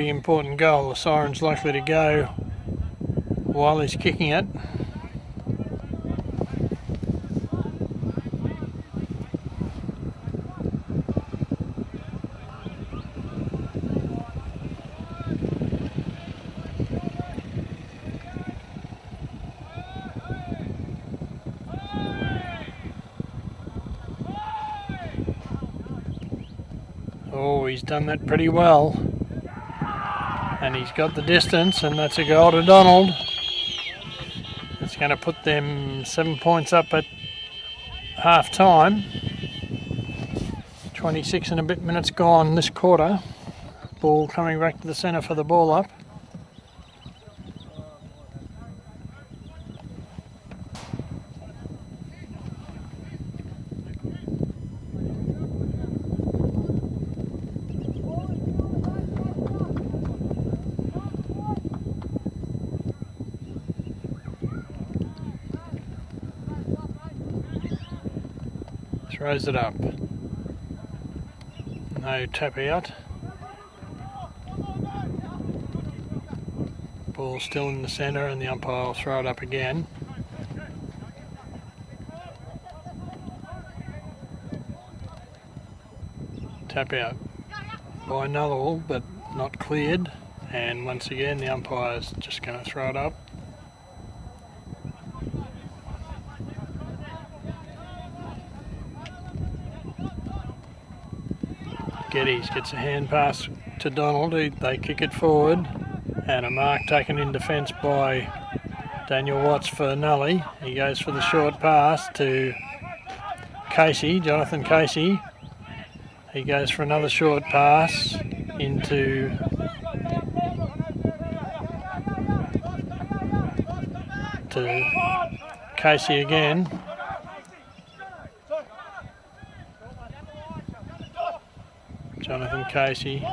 pretty important goal. The siren's likely to go while he's kicking it. Oh, he's done that pretty well. And he's got the distance, and that's a goal to Donald. It's going to put them 7 points up at half time. 26 and a bit minutes gone this quarter. Ball coming back to the centre for the ball up. Throws it up. No tap out. Ball still in the centre, and the umpire will throw it up again. Tap out by Nullawil, but not cleared. And once again, the umpire's just going to throw it up. Geddes gets a hand pass to Donald. They kick it forward, and a mark taken in defence by Daniel Watts for Nully. He goes for the short pass to Casey, Jonathan Casey. He goes for another short pass into Casey again. Jonathan Casey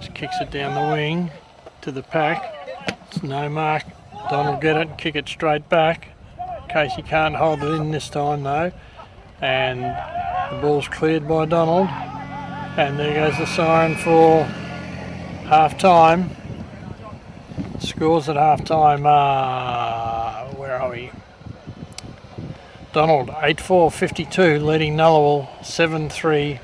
just kicks it down the wing to the pack. It's no mark. Donald get it, kick it straight back. Casey can't hold it in this time though. And the ball's cleared by Donald. And there goes the siren for half time. Scores at half time. Where are we? Donald 8-4-52, leading Nullawil 7-3-45.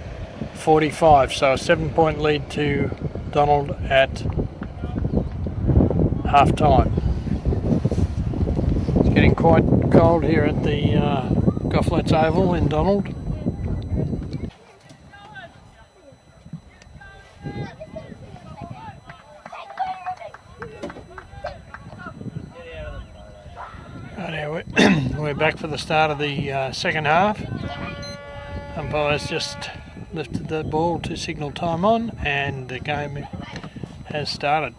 So a 7-point lead to Donald at half time. It's getting quite cold here at the Gofflet's Oval in Donald. We're back for the start of the second half. Umpire's just lifted the ball to signal time on, and the game has started.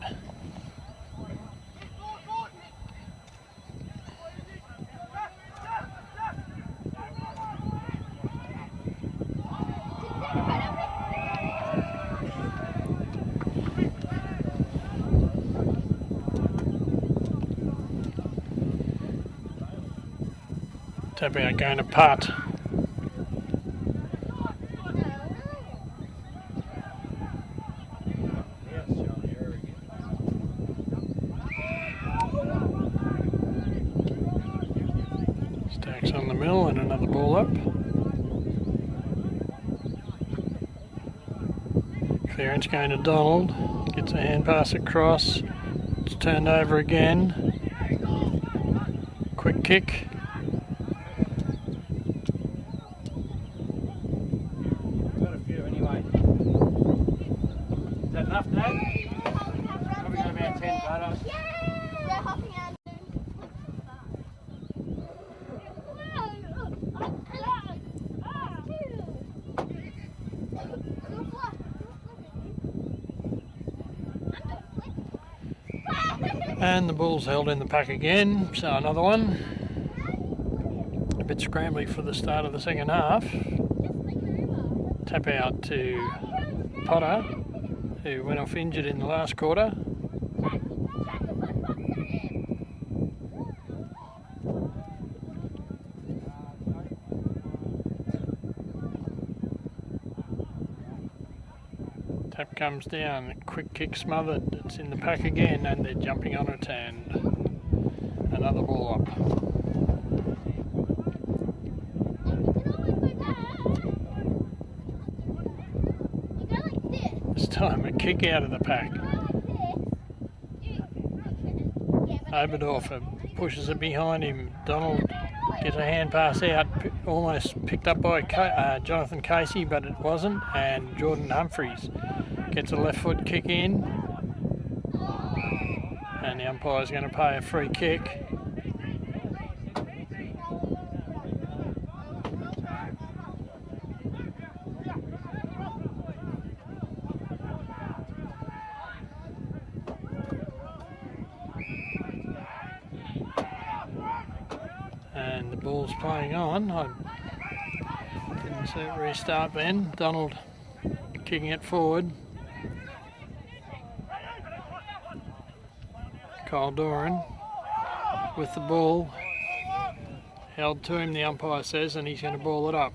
Tap out going to putt. Stacks on the middle and another ball up. Clearance going to Donald. Gets a hand pass across. It's turned over again. Quick kick. And the ball's held in the pack again, so another one. A bit scrambly for the start of the second half. Tap out to Potter, who went off injured in the last quarter. Tap comes down, quick kick smothered, it's in the pack again and they're jumping on it and another ball up. This time a kick out of the pack. Oberdorfer pushes it behind him. Donald gets a hand pass out, almost picked up by Jonathan Casey, but it wasn't, and Jordan Humphreys gets a left foot kick in, and the umpire's going to pay a free kick. And the ball's playing on. I didn't see it restart then. Donald kicking it forward. Kyle Doran with the ball. Held to him, the umpire says, and he's going to ball it up.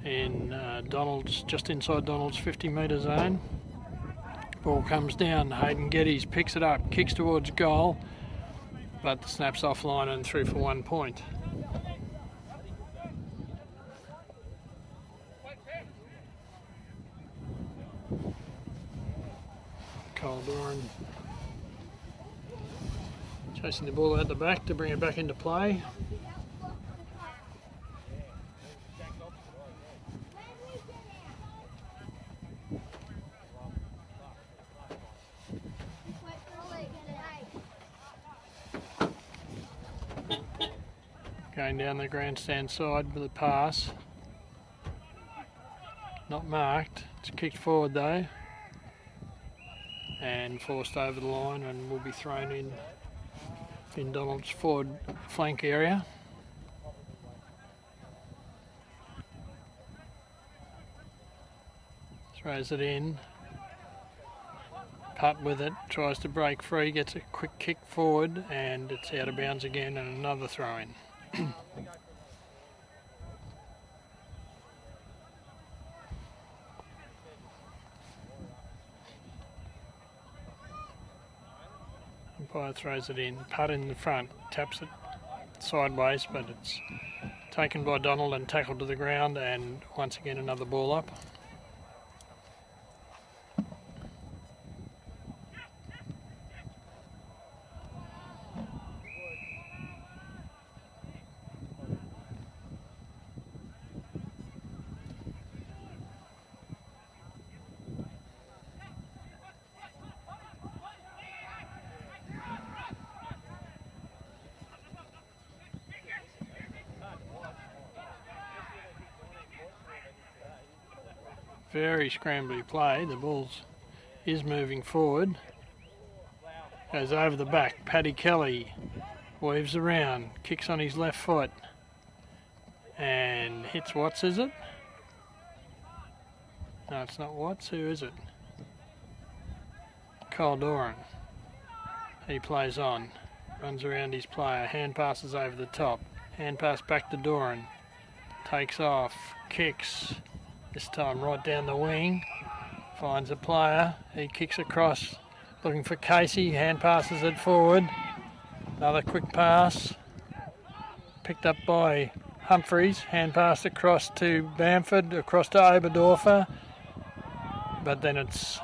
In Donald's, just inside Donald's 50-metre zone. Ball comes down. Hayden Geddes picks it up, kicks towards goal, but snaps offline and through for 1 point. Kyle Doran chasing the ball out the back to bring it back into play. Going down the grandstand side with a pass. Not marked. It's kicked forward though. And forced over the line and will be thrown in Donald's forward flank area. Throws it in. Putt with it, tries to break free, gets a quick kick forward, and it's out of bounds again and another throw in. Umpire throws it in, putt in the front, taps it sideways, but it's taken by Donald and tackled to the ground, and once again another ball up. Very scrambly play. The ball is moving forward. Goes over the back. Paddy Kelly weaves around, kicks on his left foot, and hits Watts, is it? No, it's not Watts. Who is it? Kyle Doran. He plays on. Runs around his player. Hand passes over the top. Hand pass back to Doran. Takes off. Kicks. This time right down the wing, finds a player, he kicks across, looking for Casey, hand passes it forward, another quick pass, picked up by Humphreys, hand pass across to Bamford, across to Oberdorfer, but then it's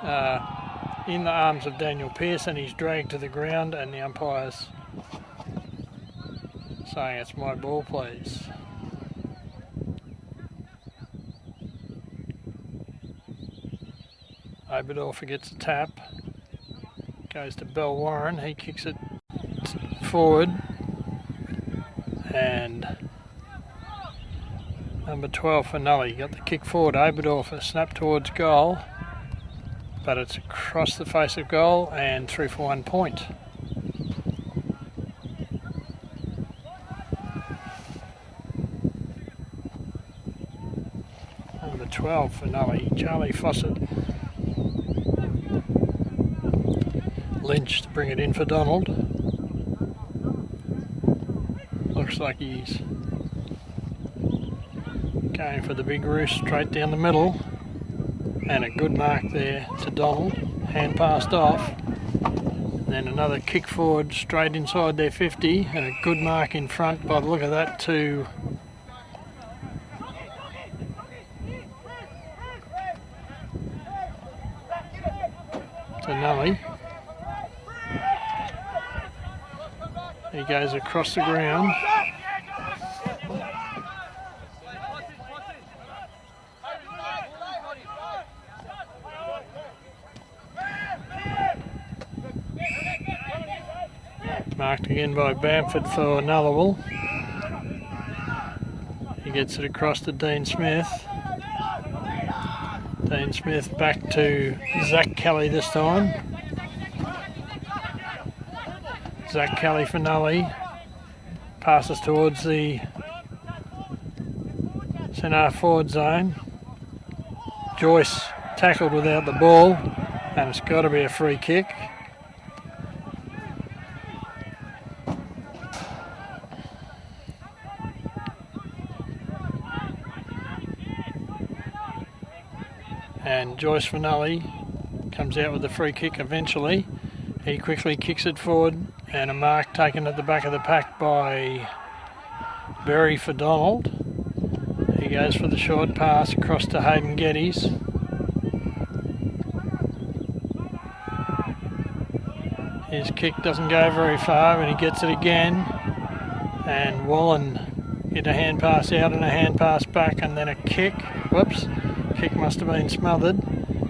in the arms of Daniel Pearson, he's dragged to the ground and the umpire's saying it's my ball please. Oberdorfer gets a tap, goes to Bell Warren, he kicks it forward, and number 12 for Nully got the kick forward. Oberdorfer snap towards goal, but it's across the face of goal and through for 1 point. Number 12 for Nully, Charlie Fawcett. Lynch to bring it in for Donald. Looks like he's going for the big roost straight down the middle. and a good mark there to Donald, hand passed off. And then another kick forward straight inside their 50 and a good mark in front by the look of that to Nullawil. He goes across the ground. Marked again by Bamford for Nullawil. He gets it across to Dean Smith. Dean Smith back to Zach Kelly this time. Zach Kelly for Nullawil. Passes towards the centre forward zone. Joyce tackled without the ball, and it's got to be a free kick. And Joyce for Nullawil comes out with the free kick eventually. He quickly kicks it forward, and a mark taken at the back of the pack by Berry for Donald. He goes for the short pass across to Hayden Geddes. His kick doesn't go very far, and he gets it again. And Wallen get a hand pass out and a hand pass back, and then a kick. Whoops. Kick must have been smothered.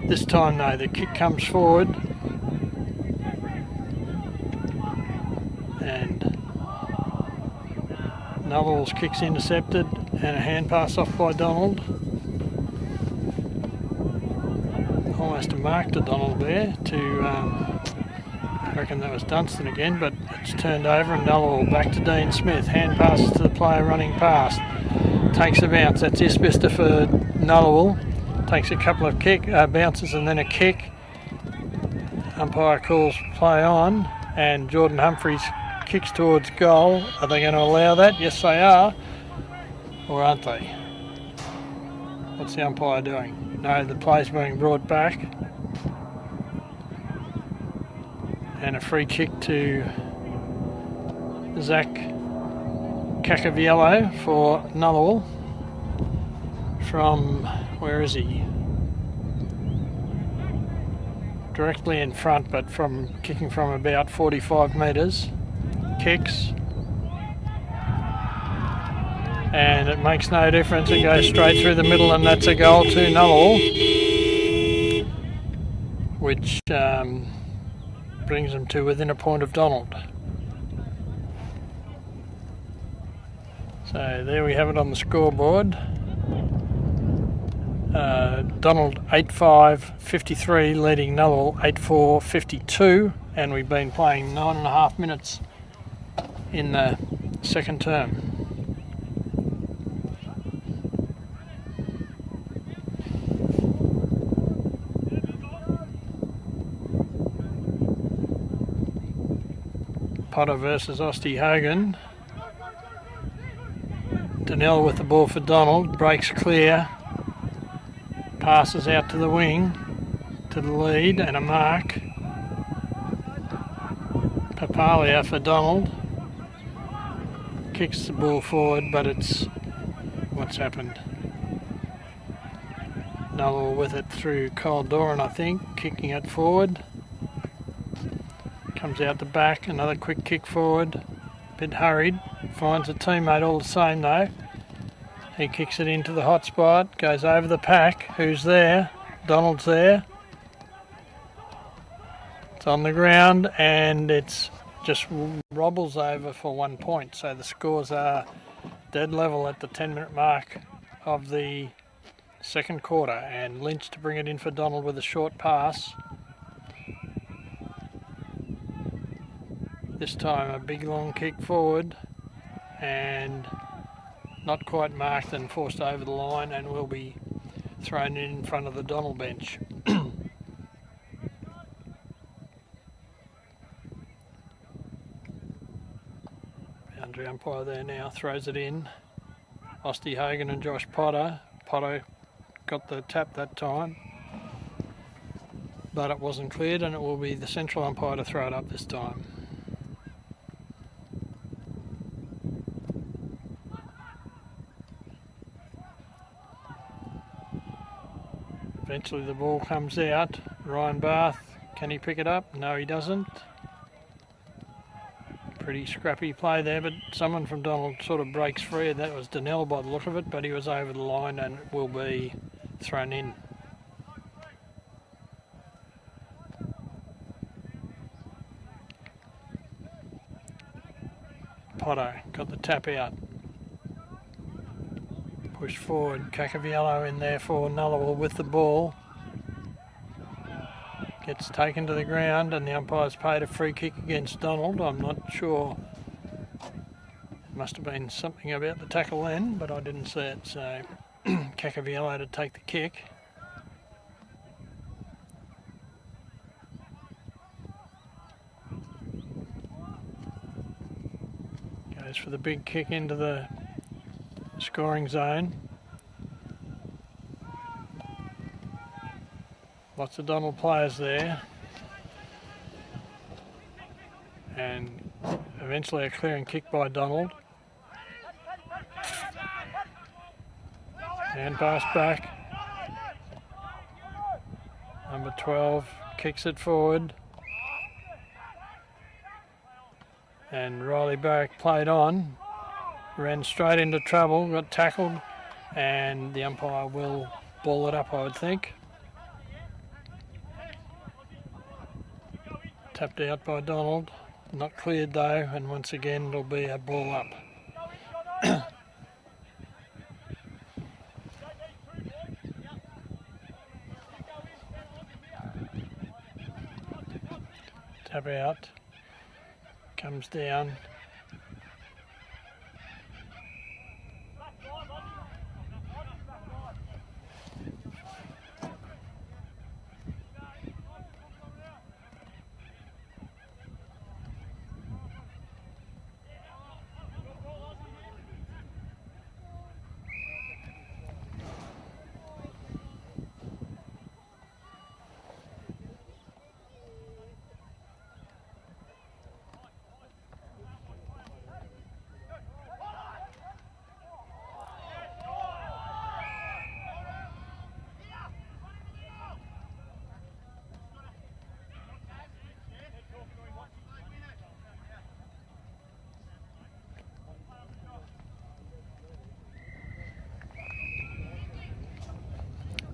This time though, the kick comes forward and Nullawil's kick's intercepted and a hand pass off by Donald. Almost a mark to Donald there I reckon that was Dunstan again, but it's turned over and Nullawil back to Dean Smith. Hand passes to the player running past. Takes a bounce. That's Isbister for Nullawil. Takes a couple of bounces and then a kick. Umpire calls play on, and Jordan Humphries kicks towards goal. Are they going to allow that? Yes, they are. Or aren't they? What's the umpire doing? No, the play's being brought back. And a free kick to Zach Cacaviello for Nullawil from, where is he? Directly in front, but kicking from about 45 metres. Kicks. And it makes no difference. It goes straight through the middle, and that's a goal to Nullawil, which brings them to within a point of Donald. So there we have it on the scoreboard. Donald 8-5-53 leading Nullawil 8-4-52, and we've been playing 9.5 minutes in the second term. Potter versus Osty Hogan. Donnell with the ball for Donald, breaks clear, passes out to the wing, to the lead, and a mark. Papalia for Donald, kicks the ball forward, but it's, what's happened? Nullawil with it through Kyle Doran, I think, kicking it forward. Comes out the back, another quick kick forward, bit hurried, finds a teammate all the same though. He kicks it into the hot spot, goes over the pack. Who's there? Donald's there. It's on the ground and it's just robbles over for 1 point. So the scores are dead level at the 10-minute mark of the second quarter. And Lynch to bring it in for Donald with a short pass. This time a big long kick forward and not quite marked and forced over the line, and will be thrown in front of the Donald bench. Boundary umpire there now throws it in. Osty Hogan and Josh Potter. Potter got the tap that time. but it wasn't cleared, and it will be the central umpire to throw it up this time. Eventually the ball comes out. Ryan Bath, can he pick it up? No, he doesn't. Pretty scrappy play there, but someone from Donald sort of breaks free. That was Donnell by the look of it, but he was over the line and it will be thrown in. Potter got the tap out. Push forward, Cacaviello in there for Nullawil with the ball. Gets taken to the ground and the umpire's paid a free kick against Donald. I'm not sure. It must have been something about the tackle then, but I didn't see it. So Cacaviello to take the kick. Goes for the big kick into the scoring zone. Lots of Donald players there. And eventually a clearing kick by Donald. And pass back. Number 12 kicks it forward. And Riley Barrack played on. Ran straight into trouble, got tackled, and the umpire will ball it up, I would think. Tapped out by Donald, not cleared though, and once again it'll be a ball up. Tap out, comes down.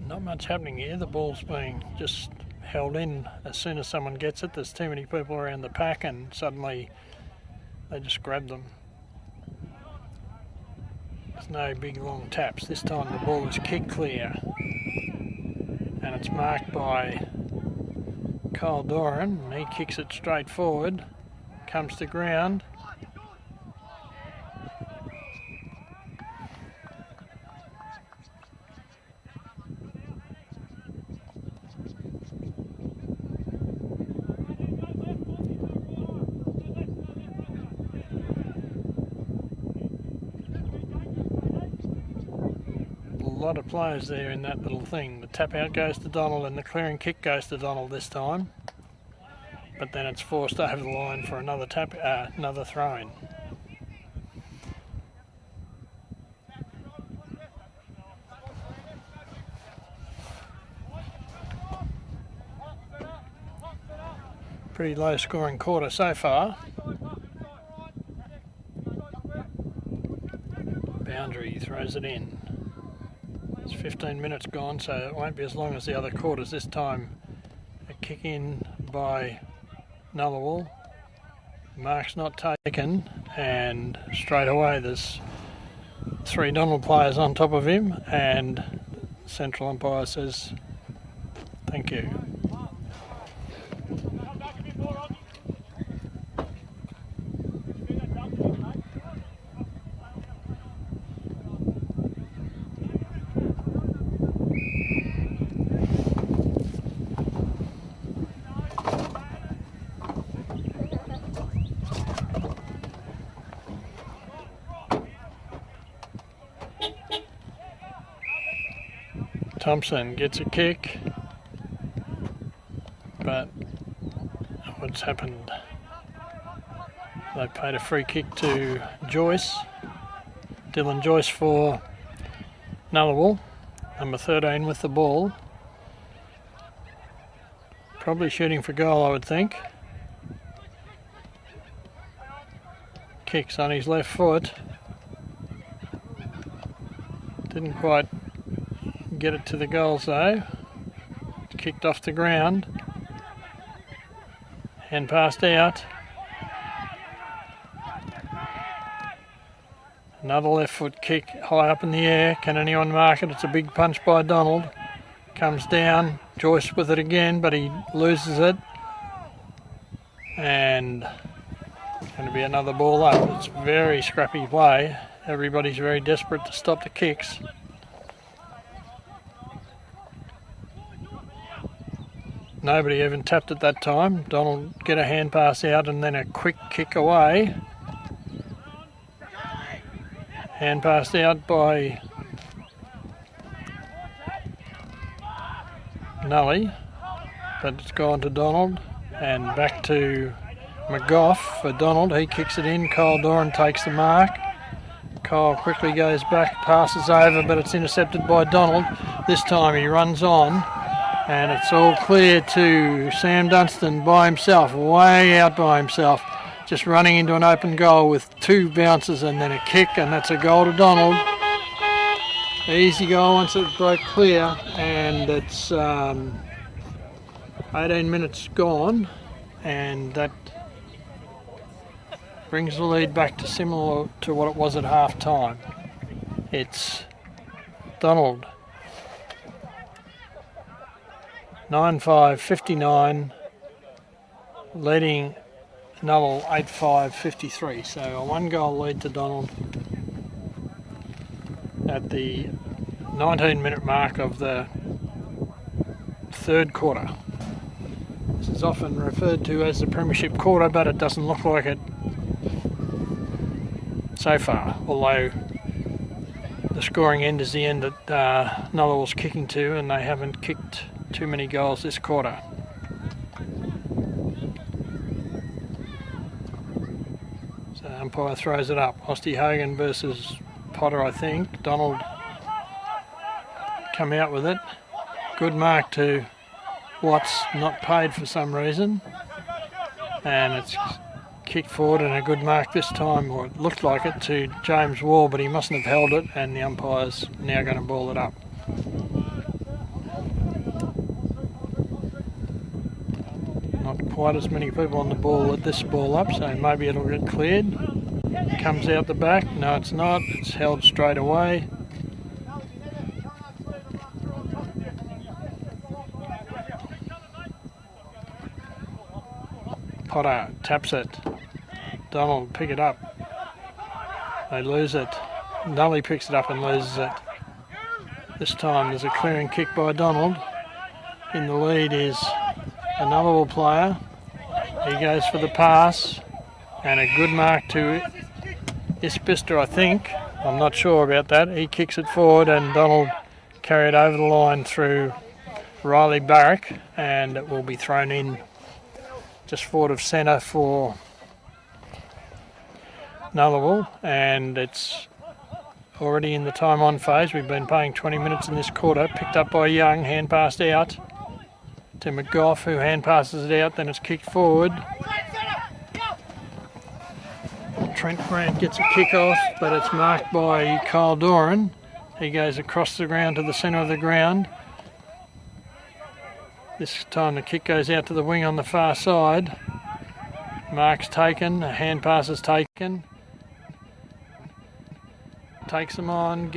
Not much happening here. The ball's being just held in as soon as someone gets it. There's too many people around the pack and suddenly they just grab them. There's no big long taps. This time the ball is kicked clear and it's marked by Kyle Doran. He kicks it straight forward, comes to ground. A lot of players there in that little thing. The tap out goes to Donald and the clearing kick goes to Donald this time, but then it's forced over the line for another another throw-in. Pretty low scoring quarter so far. Boundary throws it in. It's 15 minutes gone, so it won't be as long as the other quarters. This time a kick in by Nullawil. Mark's not taken, and straight away there's 3 Donald players on top of him, and central umpire says thank you. Thompson gets a kick. happened. They paid a free kick to Joyce. Dylan Joyce for Nullawil, number 13 with the ball. Probably shooting for goal, I would think. Kicks on his left foot. Didn't quite get it to the goals though. Kicked off the ground. And passed out. Another left foot kick high up in the air. Can anyone mark it? It's a big punch by Donald. Comes down. Joyce with it again, but he loses it. And going to be another ball up. It's very scrappy play. Everybody's very desperate to stop the kicks. Nobody even tapped it that time. Donald get a hand pass out and then a quick kick away. Hand passed out by Nully, but it's gone to Donald and back to McGough for Donald. He kicks it in. Kyle Doran takes the mark. Kyle quickly goes back, passes over, but it's intercepted by Donald. This time he runs on, and it's all clear to Sam Dunstan by himself, way out by himself, just running into an open goal with two bounces and then a kick, and that's a goal to Donald. Easy goal once it broke clear, and it's 18 minutes gone, and that brings the lead back to similar to what it was at half time. It's Donald 9-5-59, leading Nullawil 8-5-53. So a 1-goal lead to Donald at the 19-minute mark of the third quarter. This is often referred to as the Premiership quarter, but it doesn't look like it so far, although the scoring end is the end that Nullawil's kicking to, and they haven't kicked too many goals this quarter. So umpire throws it up. Osty Hogan versus Potter, I think. Donald come out with it. Good mark to Watts, not paid for some reason. And it's kicked forward, and a good mark this time, or it looked like it, to James Wall, but he mustn't have held it, and the umpire's now going to ball it up. Not quite as many people on the ball at this ball up, so maybe it'll get cleared. Comes out the back. No, it's not. It's held straight away. Potter taps it. Donald pick it up. They lose it. Nully picks it up and loses it. This time there's a clearing kick by Donald. In the lead is a Nullawil player. He goes for the pass, and a good mark to Isbister, I think. I'm not sure about that. He kicks it forward, and Donald carry it over the line through Riley Barrack, and it will be thrown in just forward of centre for Nullawil, and it's already in the time on phase. We've been playing 20 minutes in this quarter. Picked up by Young, hand passed out to McGough, who hand passes it out, then it's kicked forward. Trent Grant gets a kick off, but it's marked by Kyle Doran. He goes across the ground to the centre of the ground. This time the kick goes out to the wing on the far side. Mark's taken, a hand pass is taken. Takes him on,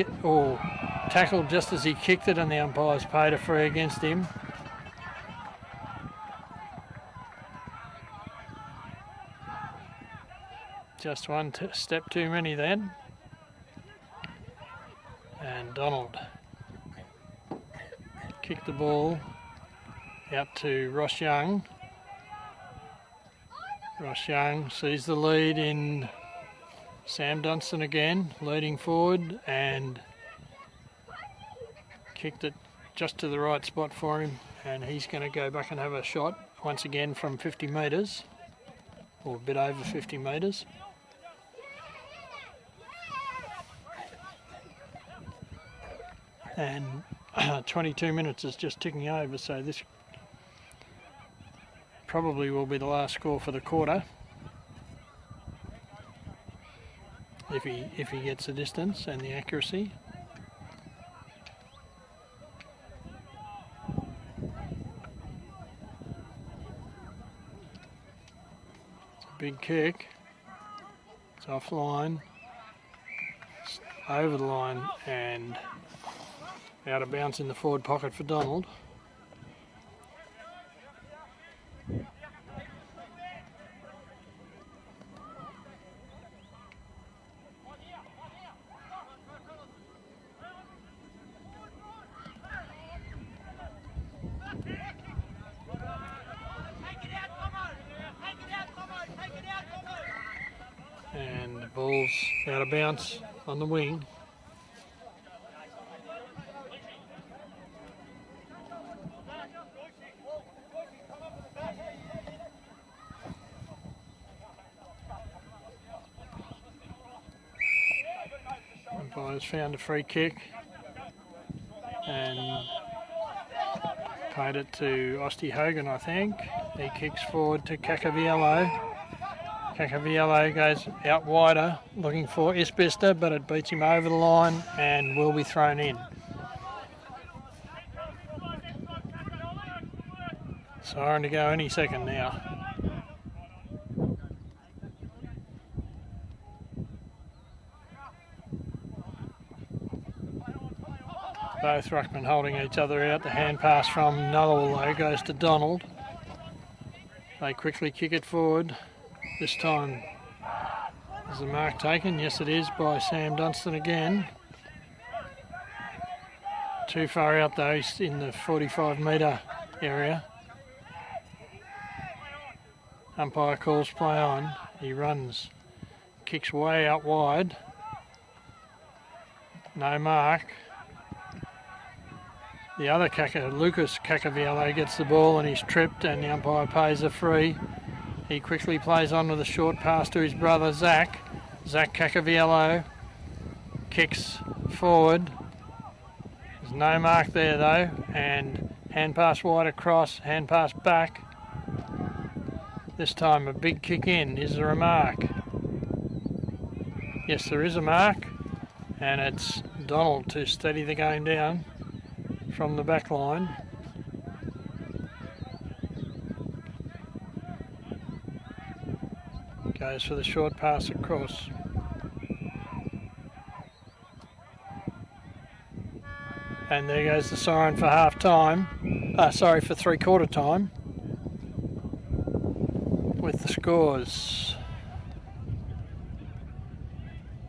tackled just as he kicked it, and the umpire's paid a free against him. Just one step too many then. And Donald kicked the ball out to Ross Young. Ross Young sees the lead in Sam Dunstan again, leading forward, and kicked it just to the right spot for him, and he's going to go back and have a shot once again from 50 metres. or a bit over 50 metres. And 22 minutes is just ticking over, so this probably will be the last score for the quarter. If he gets the distance and the accuracy. It's a big kick. It's offline. It's over the line and out of bounds in the forward pocket for Donald. And the ball's out of bounds on the wing. Umpire's found a free kick and paid it to Osti Hogan, I think. He kicks forward to Cacaviello. Cacaviello goes out wider looking for Isbister, but it beats him over the line and will be thrown in. Siren to go any second now. Both ruckmen holding each other out. The hand pass from Nullawil goes to Donald. They quickly kick it forward. This time, is the mark taken? Yes, it is, by Sam Dunstan again. Too far out though, he's in the 45 metre area. Umpire calls play on. He runs, kicks way out wide. No mark. The other Lucas Cacaviello gets the ball and he's tripped, and the umpire pays a free. He quickly plays on with a short pass to his brother Zach. Zach Cacaviello kicks forward. There's no mark there though, and hand pass wide across, hand pass back. This time a big kick in. Is there a mark? Yes, there is a mark, and it's Donald to steady the game down from the back line. Goes for the short pass across. And there goes the siren for half time. For 3/4 time. With the scores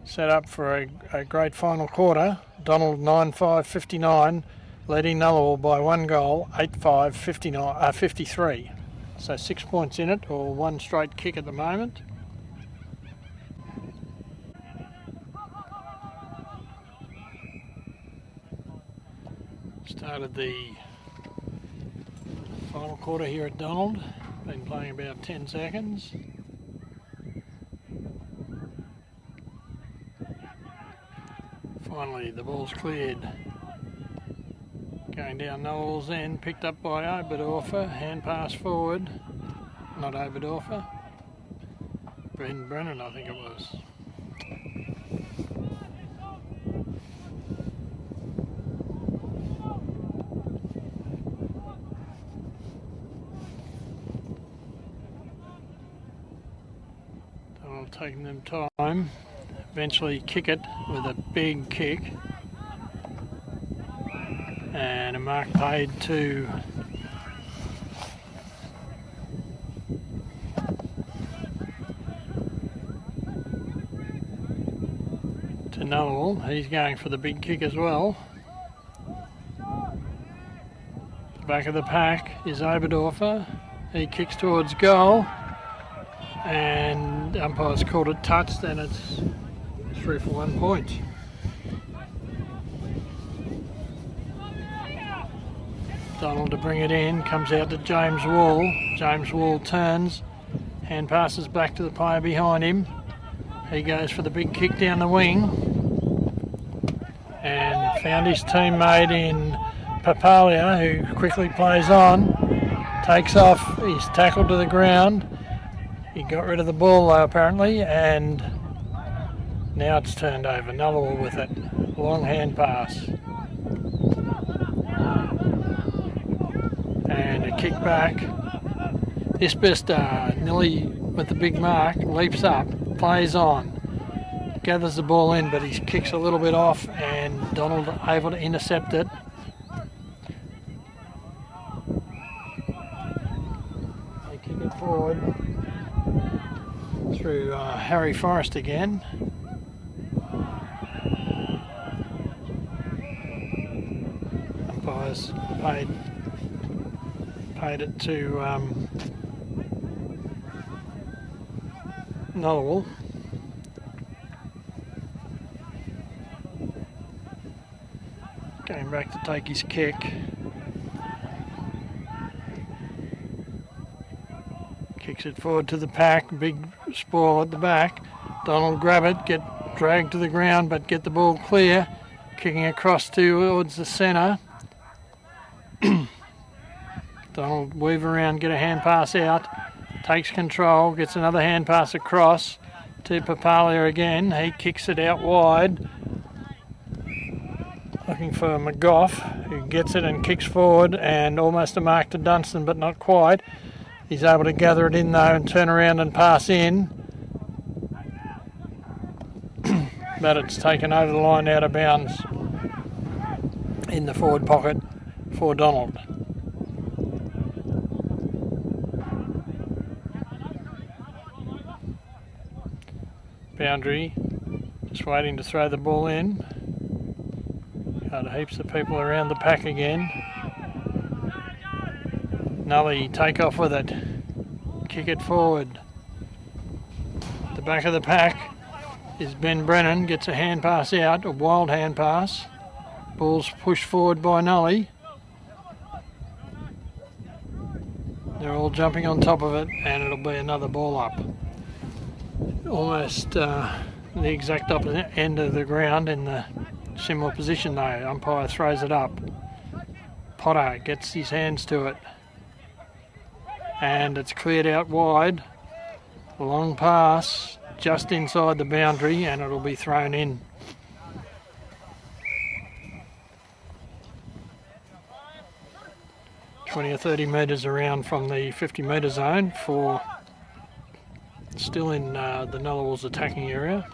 set up for a great final quarter. Donald 9-5-59, leading Nullawil by 1 goal, 8-5-53. So 6 points in it, or one straight kick at the moment. Started the final quarter here at Donald. Been playing about 10 seconds. Finally the ball's cleared. Going down Nullawil's end, picked up by Oberdorfer. Hand pass forward. Not Oberdorfer. Ben Brennan, I think it was. Taking them time, eventually kick it with a big kick, and a mark paid to Nullawil. He's going for the big kick as well. The back of the pack is Oberdorfer. He kicks towards goal. And umpire's called it touched, and it's 3 for 1 point. Donald to bring it in, comes out to James Wall. James Wall turns, Hand passes back to the player behind him. He goes for the big kick down the wing and found his teammate in Papalia, who quickly plays on, takes off. He's tackled to the ground. He got rid of the ball though apparently, and now it's turned over. Nullawil with it. Long hand pass. And a kick back. Isbester nearly with the big mark, leaps up, plays on, gathers the ball in, but he kicks a little bit off, and Donald able to intercept it. They kick it forward through Harry Forrest again. Umpires paid it to Nullawil. Going back to take his kick. Kicks it forward to the pack. Big spoil at the back. Donald grab it, get dragged to the ground, but get the ball clear. Kicking across towards the centre. Donald weave around, get a hand pass out. Takes control, gets another hand pass across to Papalia again. He kicks it out wide. Looking for McGough, who gets it and kicks forward, and almost a mark to Dunstan, but not quite. He's able to gather it in though and turn around and pass in. But it's taken over the line out of bounds in the forward pocket for Donald. Boundary, just waiting to throw the ball in. Got heaps of people around the pack again. Nully take off with it, kick it forward. The back of the pack is Ben Brennan, gets a hand pass out, a wild hand pass. Ball's pushed forward by Nully. They're all jumping on top of it, and it'll be another ball up. Almost the exact opposite end of the ground in the similar position though. Umpire throws it up. Potter gets his hands to it. And it's cleared out wide. Long pass just inside the boundary, and it'll be thrown in. (20 or 30 metres around from the 50-metre zone for still in the Nullawil's attacking area.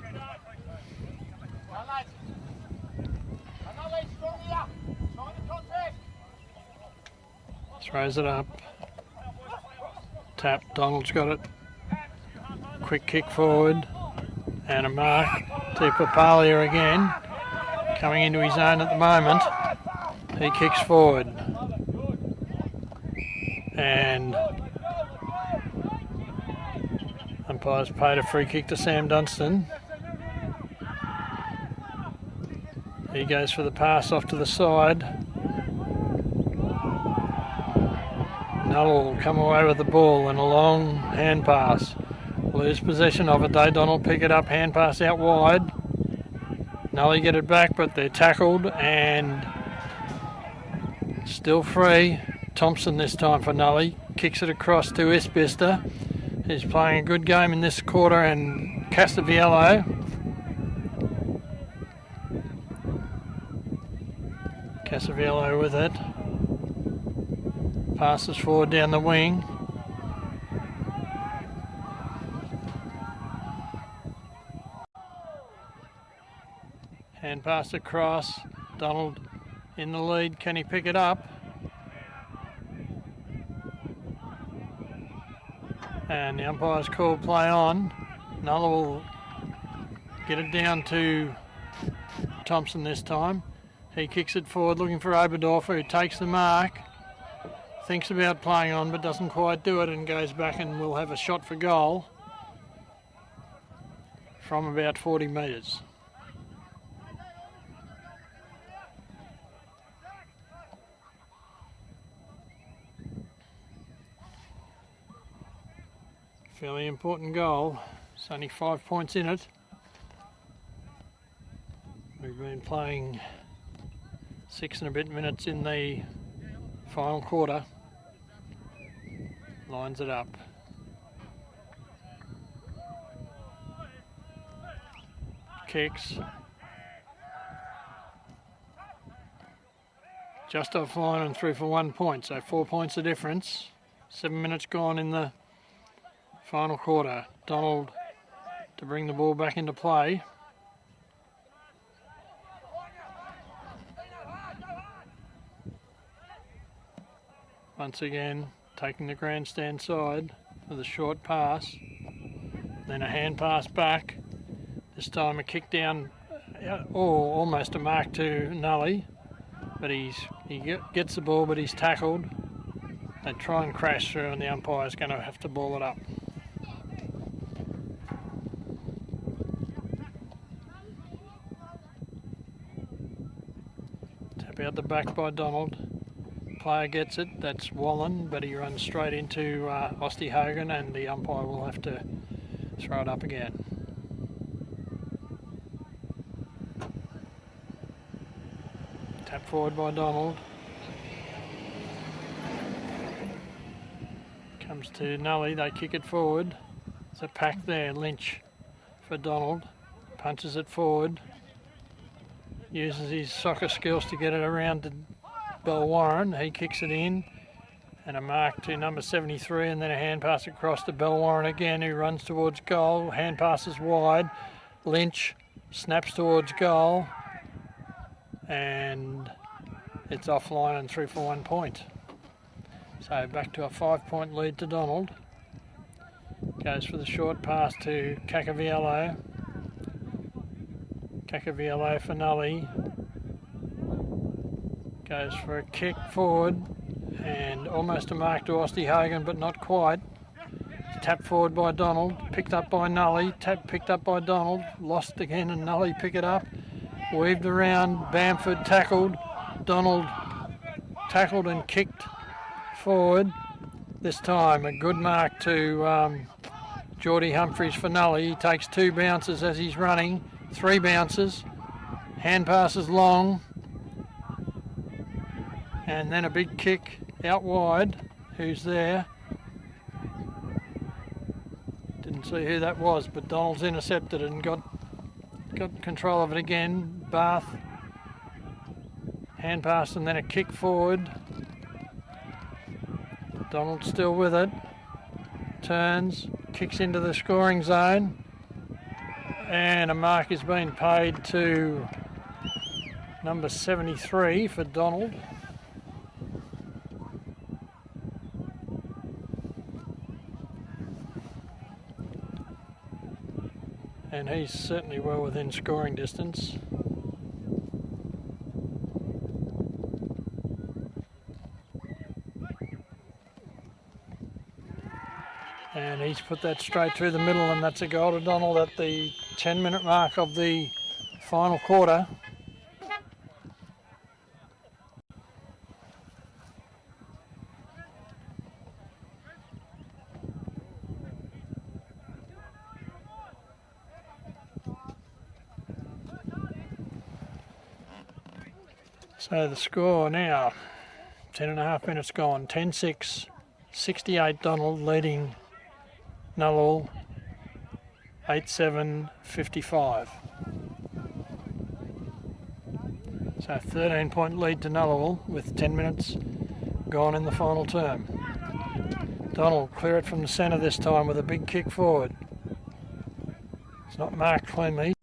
Throws it up. Tap, Donald's got it. Quick kick forward. And a mark to Papalia again. Coming into his own at the moment. He kicks forward. And umpires paid a free kick to Sam Dunstan. He goes for the pass off to the side. Null will come away with the ball and a long hand pass. Lose possession of it though. Donald pick it up, hand pass out wide. Nully get it back, but they're tackled and still free. Thompson this time for Nully. Kicks it across to Isbester. He's playing a good game in this quarter, and Castaviello. Castaviello with it. Passes forward down the wing. Hand pass across. Donald in the lead. Can he pick it up? And the umpire's call play on. Nulla will get it down to Thompson this time. He kicks it forward looking for Oberdorfer, who takes the mark. Thinks about playing on but doesn't quite do it and goes back and will have a shot for goal from about 40 metres. Fairly important goal. It's only 5 points in it. We've been playing 6 and a bit minutes in the final quarter. Lines it up. Kicks. Just offline and through for 1 point, so 4 points of difference. 7 minutes gone in the final quarter. Donald to bring the ball back into play. Once again, taking the grandstand side with a short pass. Then a hand pass back. This time a kick down, or almost a mark to Nullawil. But he gets the ball, but he's tackled. They try and crash through, and the umpire's going to have to ball it up. Tap out the back by Donald. Player gets it. That's Wallen, but he runs straight into Osti Hogan, and the umpire will have to throw it up again. Tap forward by Donald. Comes to Nullawil, they kick it forward. There's a pack there, Lynch for Donald. Punches it forward. Uses his soccer skills to get it around to Bell Warren. He kicks it in. And a mark to number 73, and then a hand pass across to Bell Warren again, who runs towards goal. Hand passes wide. Lynch snaps towards goal. And it's offline and through for 1 point. So back to a 5 point lead to Donald. Goes for the short pass to Cacaviello. Cacaviello for Nullawil. Goes for a kick forward and almost a mark to Osti Hogan, but not quite. Tap forward by Donald, picked up by Nullawil. Tap picked up by Donald, lost again, and Nullawil pick it up. Weaved around, Bamford tackled, Donald tackled and kicked forward. This time a good mark to Geordie Humphries for Nullawil. He takes 2 bounces as he's running, 3 bounces, hand passes long, and then a big kick out wide. Who's there? Didn't see who that was, but Donald's intercepted and got control of it again. Bath, hand pass and then a kick forward. Donald still with it. Turns, kicks into the scoring zone. And a mark is being paid to number 73 for Donald. And he's certainly well within scoring distance. And he's put that straight through the middle, and that's a goal to Donald at the 10-minute mark of the final quarter. So the score now, 10.5 minutes gone, 10-6, 68 Donald leading Nullawil, 8-7, 55. So 13-point lead to Nullawil with 10 minutes gone in the final term. Donald clear it from the centre this time with a big kick forward. It's not marked cleanly.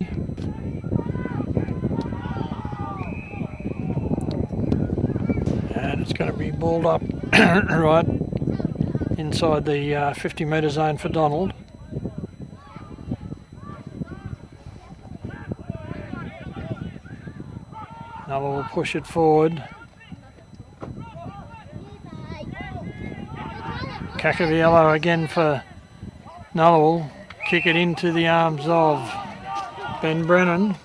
And it's going to be balled up right inside the 50 metre zone for Donald. Nullawil will push it forward. Cacaviello again for Nullawil. Kick it into the arms of Ben Brennan.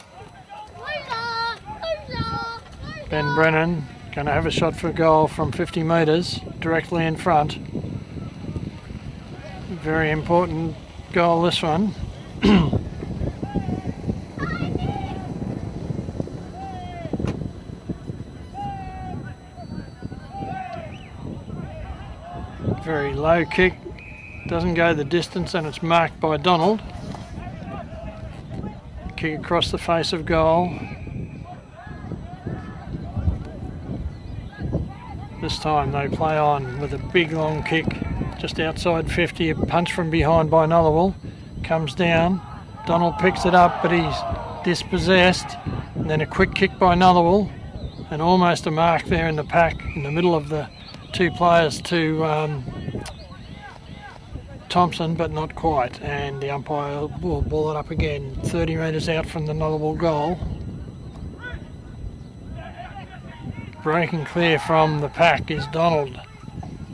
Ben Brennan going to have a shot for goal from 50 metres directly in front. Very important goal, this one. Very low kick, doesn't go the distance, and it's marked by Donald. Kick across the face of goal. This time they play on with a big long kick just outside 50, a punch from behind by Nullawil. Comes down, Donald picks it up, but he's dispossessed, and then a quick kick by Nullawil, and almost a mark there in the pack in the middle of the two players to Thompson, but not quite, and the umpire will ball it up again, 30 metres out from the Nullawil goal. Breaking clear from the pack is Donald.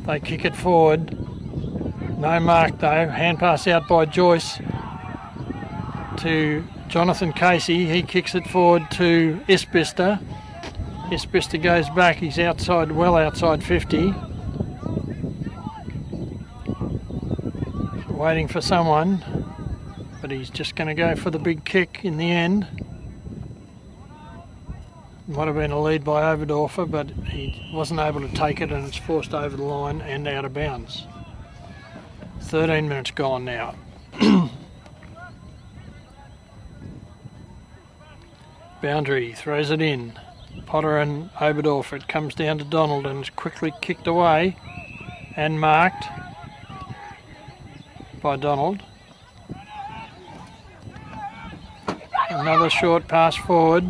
They kick it forward. No mark though. Hand pass out by Joyce to Jonathan Casey. He kicks it forward to Isbister. Isbister goes back. He's outside, well outside 50. Waiting for someone, but he's just going to go for the big kick in the end. Might have been a lead by Oberdorfer, but he wasn't able to take it, and it's forced over the line and out of bounds. 13 minutes gone now. Boundary throws it in. Potter and Oberdorfer. It comes down to Donald and is quickly kicked away and marked by Donald. Another short pass forward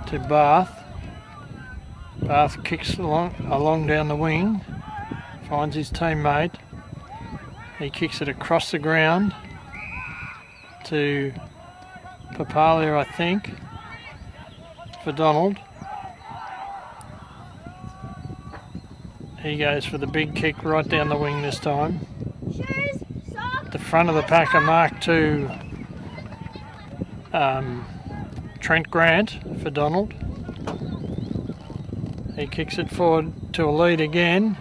to Bath. Bath kicks along down the wing, finds his teammate. He kicks it across the ground to Papalia, I think, for Donald. He goes for the big kick right down the wing this time. The front of the pack are marked to Trent Grant for Donald. He kicks it forward to a lead again.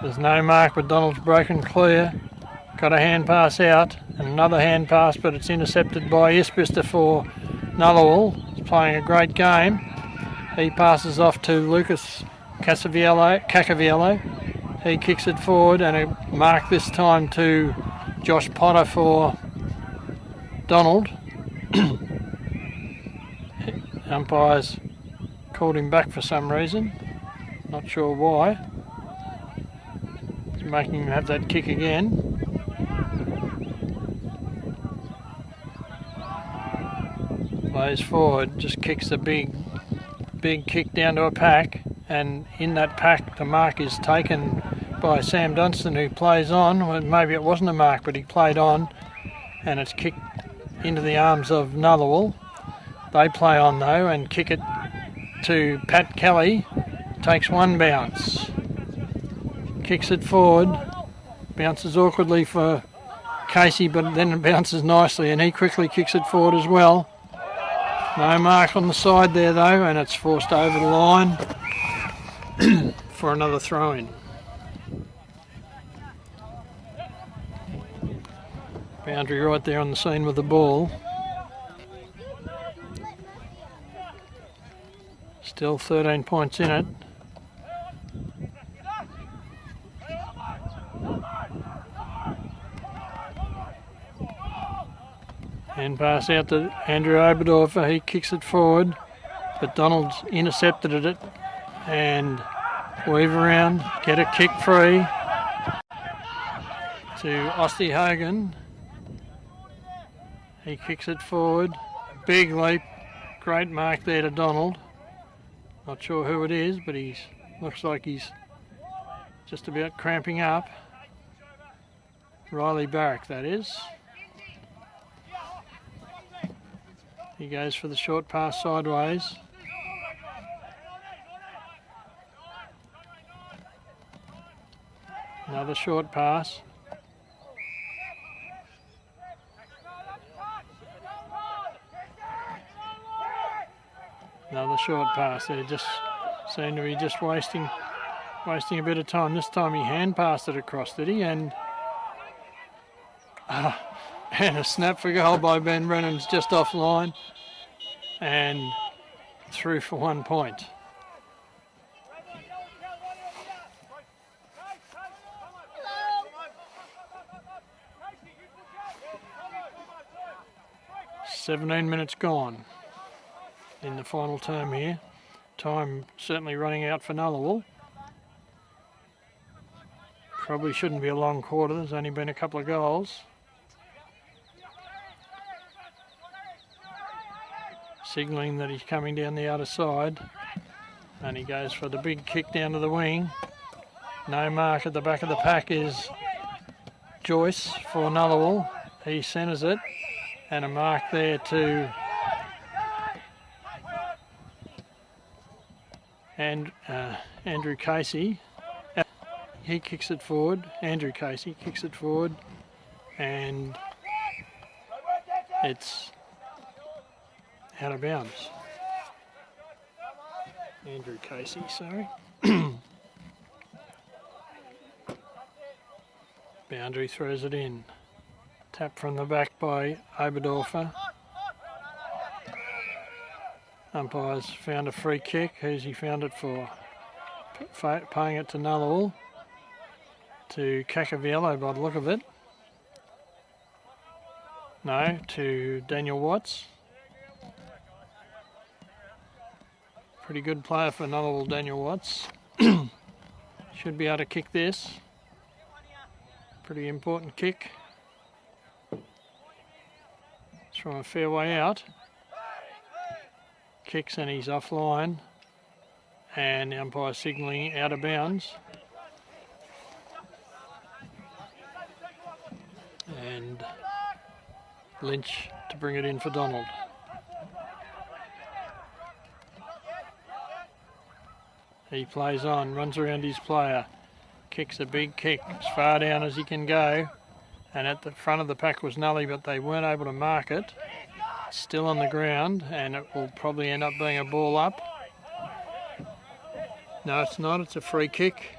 There's no mark, but Donald's broken clear. Got a hand pass out and another hand pass, but it's intercepted by Isbister for Nullawil. He's playing a great game. He passes off to Lucas Cacaviello. He kicks it forward, and a mark this time to Josh Potter for Donald. Umpires called him back for some reason. Not sure why. It's making him have that kick again. Plays forward, just kicks a big kick down to a pack, and in that pack the mark is taken by Sam Dunstan, who plays on. Well, maybe it wasn't a mark, but he played on, and it's kicked into the arms of Nullawil. They play on though and kick it to Pat Kelly. Takes one bounce, kicks it forward, bounces awkwardly for Casey, but then it bounces nicely, and he quickly kicks it forward as well. No mark on the side there though, and it's forced over the line for another throw-in. Boundary right there on the scene with the ball. Still 13 points in it. Hand pass out to Andrew Oberdorfer. He kicks it forward, but Donald's intercepted it and weave around, get a kick free to Ostie Hogan. He kicks it forward, big leap, great mark there to Donald. Not sure who it is, but he looks like he's just about cramping up. Riley Barrack, that is. He goes for the short pass sideways. Another short pass. Another short pass there, just Seemed to be just wasting a bit of time. This time he hand passed it across, did he? And a snap for goal by Ben Brennan's just offline and through for 1 point. "17 minutes gone in the final term here. Time certainly running out for Nullawil. Probably shouldn't be a long quarter. There's only been a couple of goals. Signalling that he's coming down the outer side. And he goes for the big kick down to the wing. No mark at the back of the pack is Joyce for Nullawil. He centres it. And a mark there to Andrew Casey. He kicks it forward. Andrew Casey kicks it forward. And it's out of bounds. Andrew Casey, sorry. Boundary throws it in. Tap from the back by Oberdorfer. Umpires found a free kick. Who's he found it for? Paying it to Nullawil. To Cacaviello by the look of it. No, to Daniel Watts. Pretty good player for Nullawil, Daniel Watts. Should be able to kick this. Pretty important kick. It's from a fair way out. Kicks and he's offline. And the umpire signalling out of bounds. And Lynch to bring it in for Donald. He plays on, runs around his player, kicks a big kick as far down as he can go. And at the front of the pack was Nully, but they weren't able to mark it. Still on the ground, and it will probably end up being a ball up. No, it's not. It's a free kick.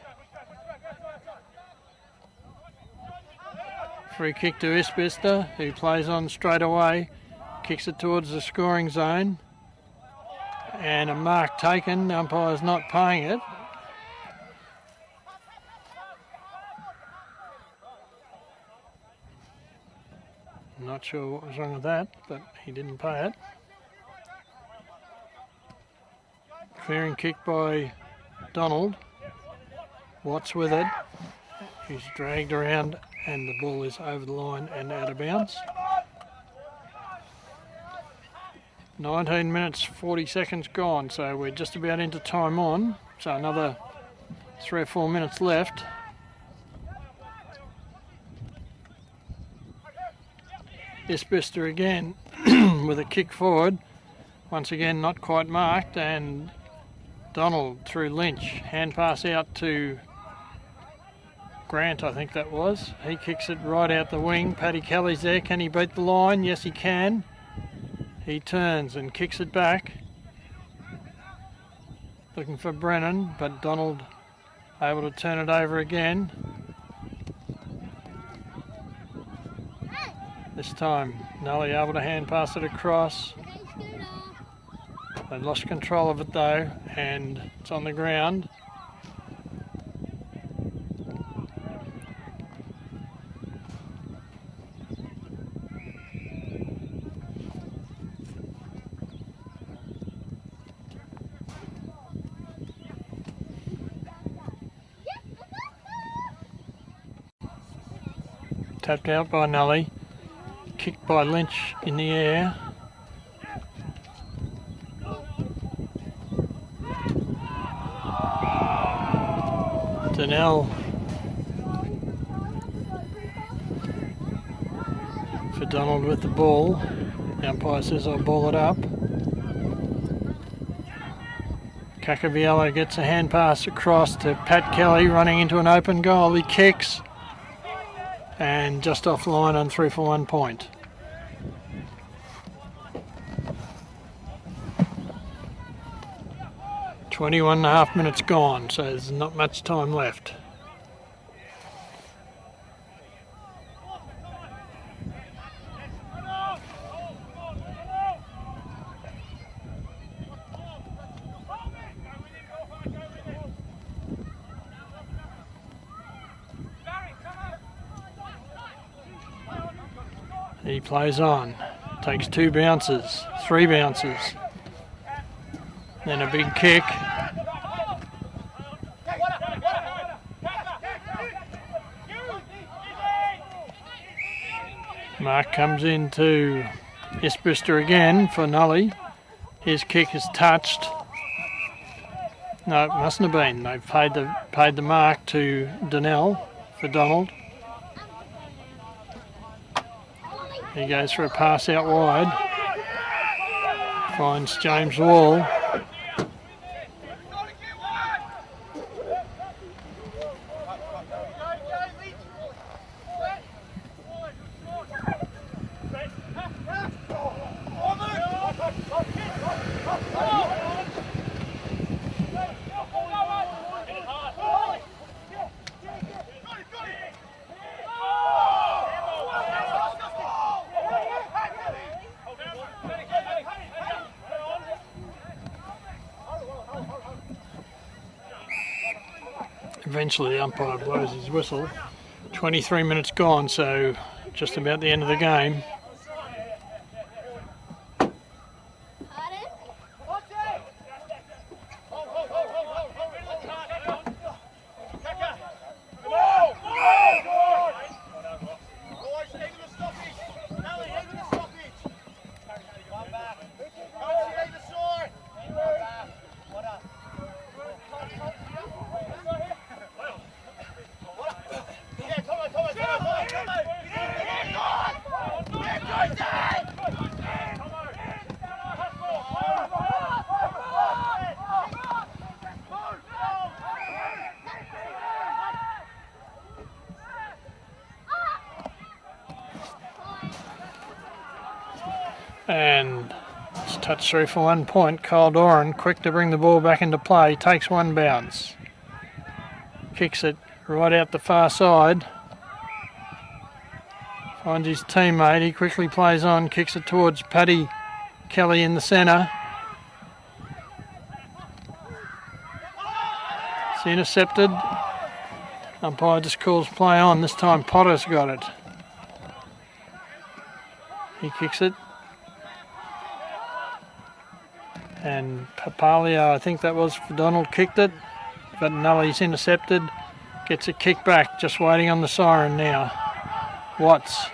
Free kick to Isbister, who plays on straight away. Kicks it towards the scoring zone. And a mark taken. The umpire's not paying it. I'm not sure what was wrong with that, but he didn't pay it. Clearing kick by Donald. Watts with it. He's dragged around and the ball is over the line and out of bounds. 19 minutes 40 seconds gone, so we're just about into time on. So another 3 or 4 minutes left. Isbister again with a kick forward. Once again not quite marked, and Donald through Lynch. Hand pass out to Grant, I think that was. He kicks it right out the wing. Paddy Kelly's there. Can he beat the line? Yes, he can. He turns and kicks it back. Looking for Brennan, but Donald able to turn it over again. This time, Nully able to hand pass it across. They lost control of it though, and it's on the ground. Tapped out by Nully. Kicked by Lynch in the air. Donnell for Donald with the ball. The umpire says I'll ball it up. Cacaviello gets a hand pass across to Pat Kelly running into an open goal. He kicks. And just offline on 3 for 1 point. 21 and a half minutes gone, so there's not much time left. He plays on, takes 2 bounces, 3 bounces, then a big kick. Mark comes into Isbister again for Nully. His kick is touched. No, it mustn't have been. They've paid the mark to Donnell for Donald. He goes for a pass out wide. Finds James Wall. Eventually the umpire blows his whistle. 23 minutes gone, so just about the end of the game. And it's touched through for 1 point. Kyle Doran, quick to bring the ball back into play, takes 1 bounce. Kicks it right out the far side. Finds his teammate, he quickly plays on, kicks it towards Paddy Kelly in the centre. It's intercepted. Umpire just calls play on. This time Potter's got it. He kicks it. And Papalio, I think that was for Donald, kicked it. But Nully's intercepted. Gets a kick back, just waiting on the siren now. Watts.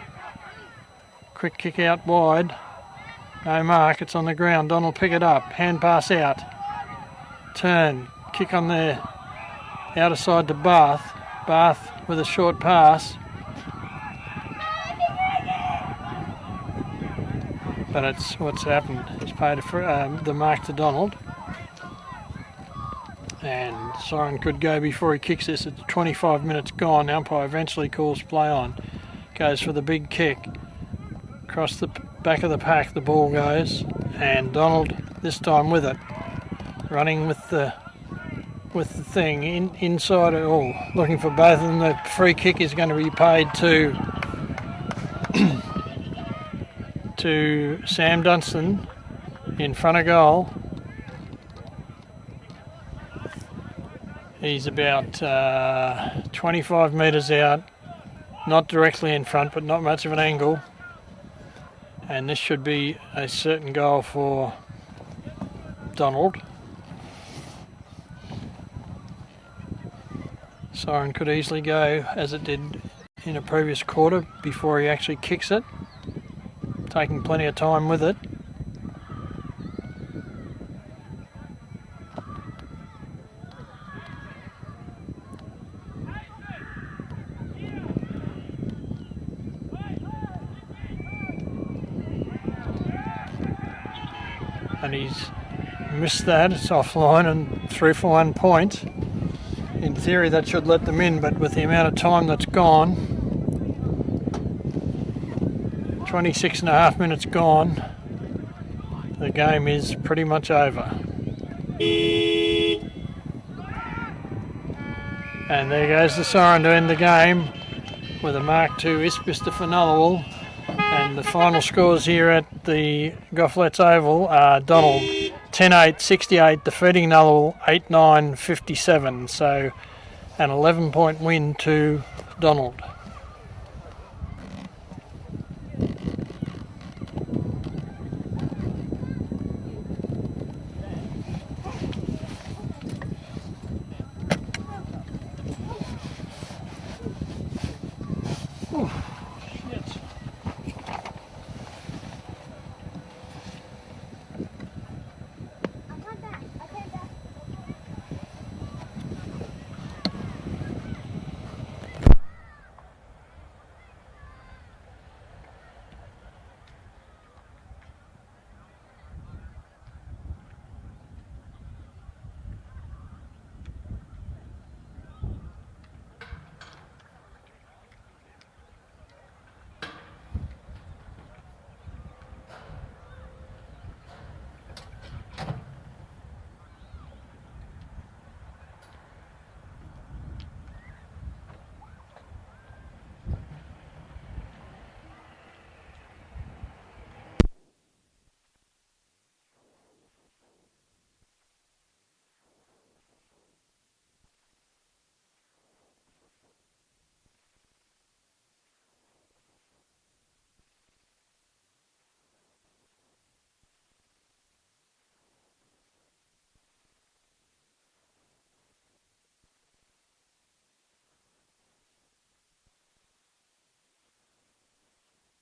Quick kick out wide. No mark, it's on the ground. Donald pick it up. Hand pass out. Turn. Kick on there. Outer side to Bath. Bath with a short pass. But it's what's happened. He's paid the mark to Donald. And siren could go before he kicks this. It's 25 minutes gone. The umpire eventually calls play on. Goes for the big kick. Across the back of the pack the ball goes. And Donald this time with it. Running with the thing inside it all. Looking for both of them. The free kick is going to be paid to to Sam Dunstan in front of goal. He's about 25 metres out, not directly in front, but not much of an angle. And this should be a certain goal for Donald. Siren could easily go as it did in a previous quarter before he actually kicks it. Taking plenty of time with it. And he's missed that. It's offline and through for 1 point. In theory that should let them in, but with the amount of time that's gone, 26 and a half minutes gone, the game is pretty much over. And there goes the siren to end the game with a Mark II Isbister for Nullawil. And the final scores here at the Gofflet's Oval are Donald 10-8-68 defeating Nullawil 8-9-57. So an 11-point win to Donald.